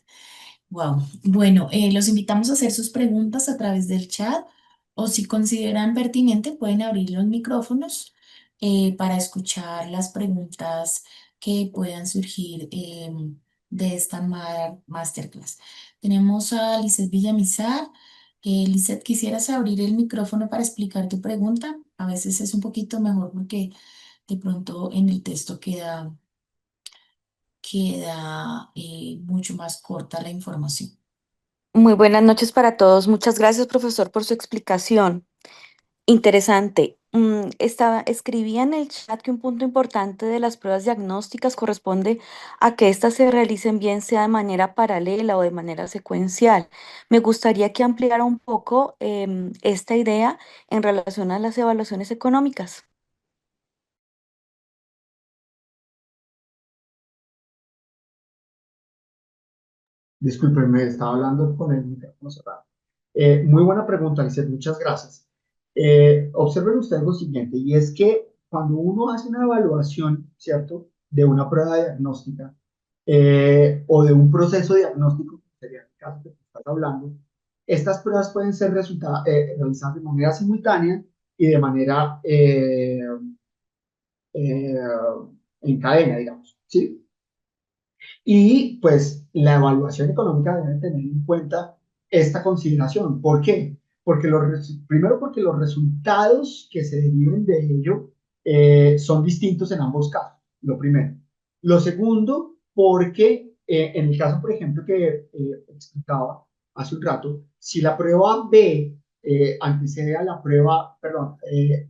Wow. Bueno, los invitamos a hacer sus preguntas a través del chat o si consideran pertinente pueden abrir los micrófonos para escuchar las preguntas que puedan surgir de esta masterclass. Tenemos a Lizeth Villamizar. Lizeth, ¿quisieras abrir el micrófono para explicar tu pregunta? A veces es un poquito mejor porque de pronto en el texto queda mucho más corta la información. Muy buenas noches para todos. Muchas gracias, profesor, por su explicación. Interesante. Escribía en el chat que un punto importante de las pruebas diagnósticas corresponde a que éstas se realicen bien sea de manera paralela o de manera secuencial. Me gustaría que ampliara un poco esta idea en relación a las evaluaciones económicas. Discúlpenme, estaba hablando con el micrófono cerrado. Muy buena pregunta, Lizeth, muchas gracias. Observen ustedes lo siguiente, y es que cuando uno hace una evaluación, ¿cierto?, de una prueba diagnóstica o de un proceso diagnóstico, que sería el caso que estás hablando, estas pruebas pueden ser realizadas de manera simultánea y de manera eh, en cadena, digamos, ¿sí? Y pues la evaluación económica debe tener en cuenta esta consideración. ¿Por qué? Porque primero porque los resultados que se deriven de ello son distintos en ambos casos, lo primero. Lo segundo, porque en el caso, por ejemplo, que explicaba hace un rato, si la prueba B antecede a la prueba, perdón,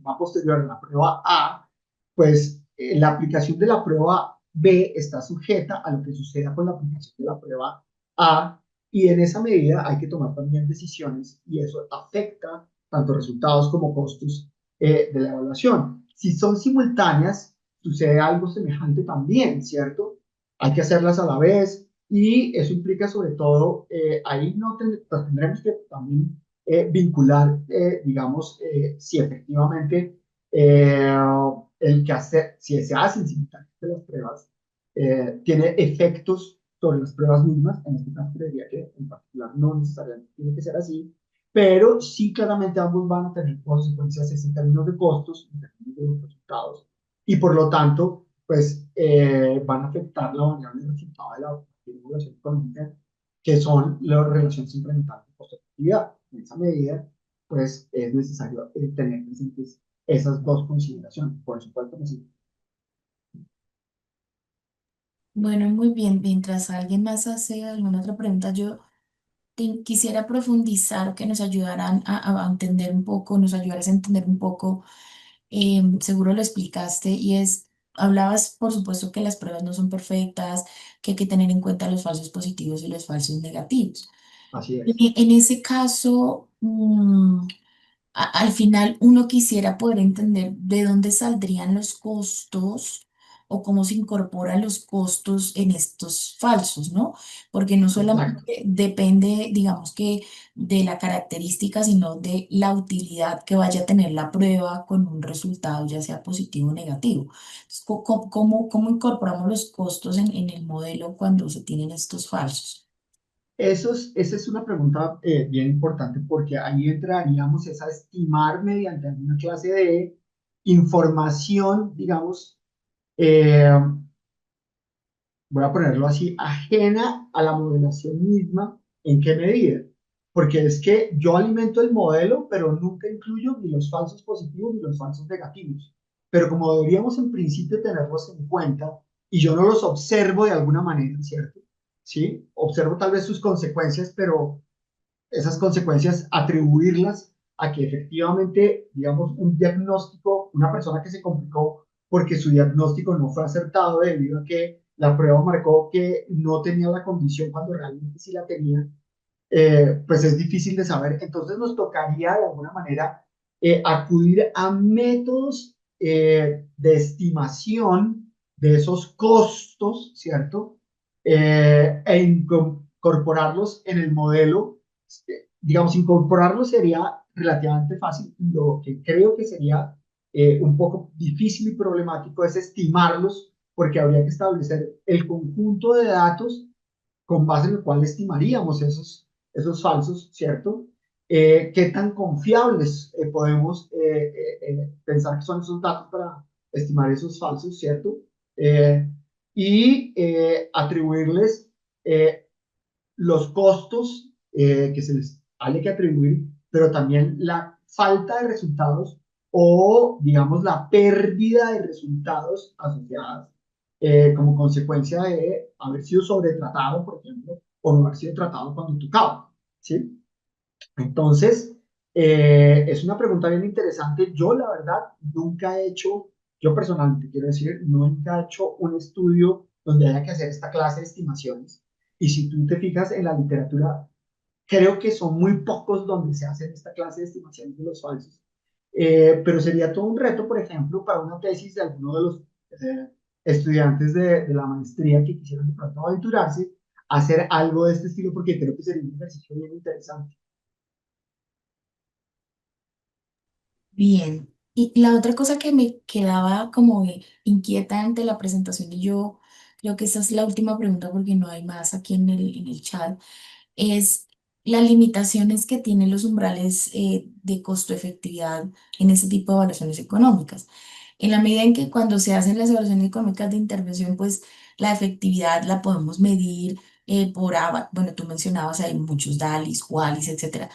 va posterior a la prueba A, pues la aplicación de la prueba B está sujeta a lo que suceda con la aplicación de la prueba A, y en esa medida hay que tomar también decisiones y eso afecta tanto resultados como costos de la evaluación. Si son simultáneas, sucede algo semejante también, ¿cierto? Hay que hacerlas a la vez y eso implica sobre todo, ahí no tendremos que también vincular, digamos, si efectivamente eh, el que hace, si se hacen simultáneamente las pruebas, tiene efectos sobre las pruebas mismas. En este caso, creería que en particular no necesariamente tiene que ser así, pero sí claramente ambos van a tener consecuencias en términos de costos, en términos de los resultados, y por lo tanto, pues van a afectar la variable de resultado de la regulación económica, que son las relaciones incrementales de costo-efectividad. En esa medida, pues es necesario tener presentes esas dos consideraciones. Por supuesto que sí. Bueno, muy bien. Mientras alguien más hace alguna otra pregunta, yo quisiera profundizar, que nos ayudaran a entender un poco, nos ayudaras a entender un poco, seguro lo explicaste, y es, hablabas, por supuesto, que las pruebas no son perfectas, que hay que tener en cuenta los falsos positivos y los falsos negativos. Así En, es. en ese caso, al final uno quisiera poder entender de dónde saldrían los costos o cómo se incorporan los costos en estos falsos, ¿no? Porque no Exacto. solamente depende, digamos que de la característica, sino de la utilidad que vaya a tener la prueba con un resultado, ya sea positivo o negativo. Entonces, ¿cómo incorporamos los costos en el modelo cuando se tienen estos falsos? Esa es una pregunta bien importante porque ahí entraríamos es a estimar mediante alguna clase de información, digamos, eh, voy a ponerlo así, ajena a la modelación misma. ¿En qué medida? Porque es que yo alimento el modelo, pero nunca incluyo ni los falsos positivos ni los falsos negativos. Pero como deberíamos en principio tenerlos en cuenta y yo no los observo de alguna manera, ¿cierto? ¿Sí? Observo tal vez sus consecuencias, pero esas consecuencias atribuirlas a que efectivamente, digamos, un diagnóstico, una persona que se complicó porque su diagnóstico no fue acertado debido a que la prueba marcó que no tenía la condición cuando realmente sí la tenía, pues es difícil de saber. Entonces nos tocaría de alguna manera acudir a métodos de estimación de esos costos, ¿cierto? E incorporarlos en el modelo. Digamos, incorporarlos sería relativamente fácil. Lo que creo que sería un poco difícil y problemático es estimarlos porque habría que establecer el conjunto de datos con base en el cual estimaríamos esos falsos, ¿cierto? ¿Qué tan confiables podemos pensar que son esos datos para estimar esos falsos, ¿cierto? Eh, y atribuirles los costos que se les haya que atribuir, pero también la falta de resultados o, digamos, la pérdida de resultados asociadas como consecuencia de haber sido sobretratado, por ejemplo, o no haber sido tratado cuando tocaba, ¿sí? Entonces, es una pregunta bien interesante. Yo, la verdad, nunca he hecho, yo personalmente quiero decir, nunca he hecho un estudio donde haya que hacer esta clase de estimaciones. Y si tú te fijas en la literatura, creo que son muy pocos donde se hacen esta clase de estimaciones de los falsos. Pero sería todo un reto, por ejemplo, para una tesis de alguno de los estudiantes de la maestría que quisieran de pronto aventurarse a hacer algo de este estilo, porque creo que sería un ejercicio bien interesante. Bien. Y la otra cosa que me quedaba como inquieta ante la presentación, y yo creo que esa es la última pregunta porque no hay más aquí en el chat, es las limitaciones que tienen los umbrales de costo-efectividad en ese tipo de evaluaciones económicas. En la medida en que cuando se hacen las evaluaciones económicas de intervención, pues la efectividad la podemos medir bueno, tú mencionabas, hay muchos DALIs, QALYs, etcétera,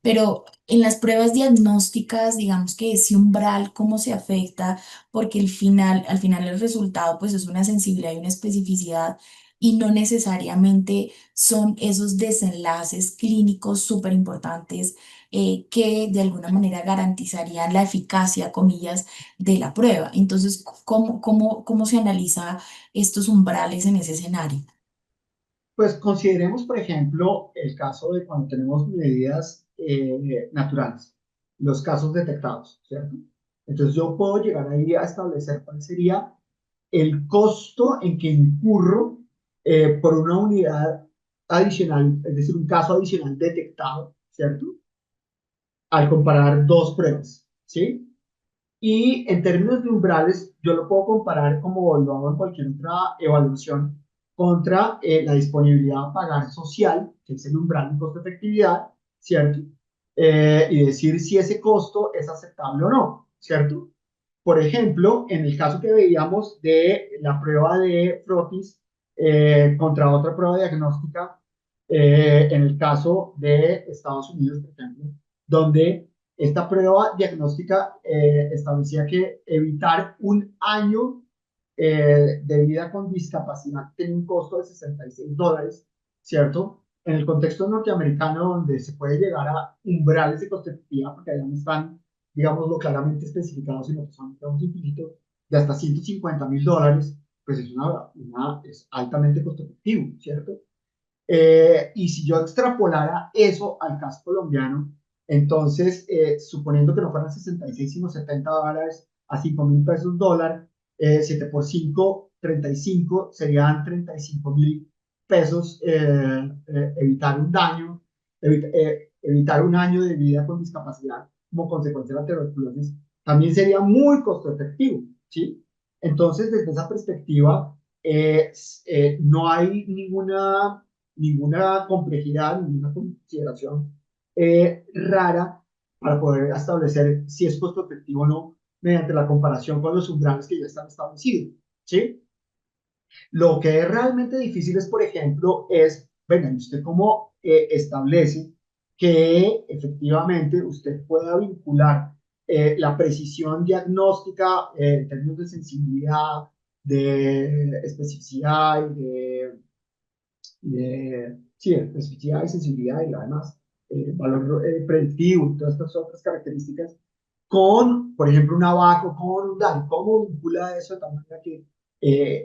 pero en las pruebas diagnósticas, digamos que ese umbral, ¿cómo se afecta? Porque al final el resultado pues es una sensibilidad y una especificidad y no necesariamente son esos desenlaces clínicos súper importantes que de alguna manera garantizarían la eficacia, comillas, de la prueba. Entonces, ¿cómo se analiza estos umbrales en ese escenario? Pues consideremos, por ejemplo, el caso de cuando tenemos medidas naturales, los casos detectados, ¿cierto? Entonces yo puedo llegar ahí a establecer cuál sería el costo en que incurro por una unidad adicional, es decir, un caso adicional detectado, ¿cierto? Al comparar dos pruebas, ¿sí? Y en términos de umbrales, yo lo puedo comparar como lo hago en cualquier otra evaluación contra la disponibilidad a pagar social, que es el umbral de costo-efectividad, ¿cierto? Y decir si ese costo es aceptable o no, ¿cierto? Por ejemplo, en el caso que veíamos de la prueba de Frotis contra otra prueba diagnóstica, en el caso de Estados Unidos, por ejemplo, donde esta prueba diagnóstica establecía que evitar un año de vida con discapacidad tenía un costo de $66, ¿cierto? En el contexto norteamericano, donde se puede llegar a umbrales de costo efectividad, porque allá no están, digámoslo, claramente especificados, sino que son, digamos, implícitos, de hasta $150,000, pues es altamente costo efectivo, ¿cierto? Y si yo extrapolara eso al caso colombiano, entonces, suponiendo que no fueran 66 sino $70 a 5.000 pesos dólar, 7 por 5, 35, serían 35.000 pesos, evitar un daño, evitar un año de vida con discapacidad como consecuencia de la tuberculosis, también sería muy costo efectivo, ¿sí? Entonces, desde esa perspectiva, no hay ninguna complejidad, ninguna consideración rara para poder establecer si es costo efectivo o no mediante la comparación con los umbrales que ya están establecidos, ¿sí? Lo que es realmente difícil es, por ejemplo, venga, ¿usted cómo establece que efectivamente usted pueda vincular la precisión diagnóstica en términos de sensibilidad, de especificidad y sí, especificidad y sensibilidad y además valor predictivo y todas estas otras características con, por ejemplo, un abaco, con un DALI? ¿Cómo vincula eso de tal manera que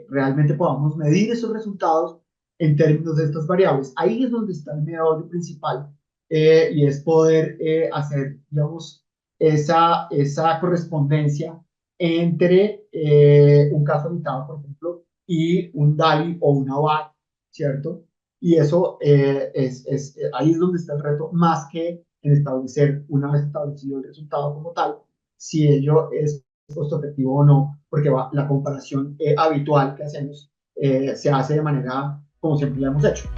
realmente podamos medir esos resultados en términos de estas variables? Ahí es donde está el meollo principal, y es poder hacer, digamos, esa correspondencia entre un caso habitado, por ejemplo, y un DALI o un ABAC, ¿cierto? Y eso ahí es donde está el reto, más que en establecer, una vez establecido el resultado como tal, si ello es costo efectivo o no, porque la comparación habitual que hacemos se hace de manera como siempre lo hemos hecho.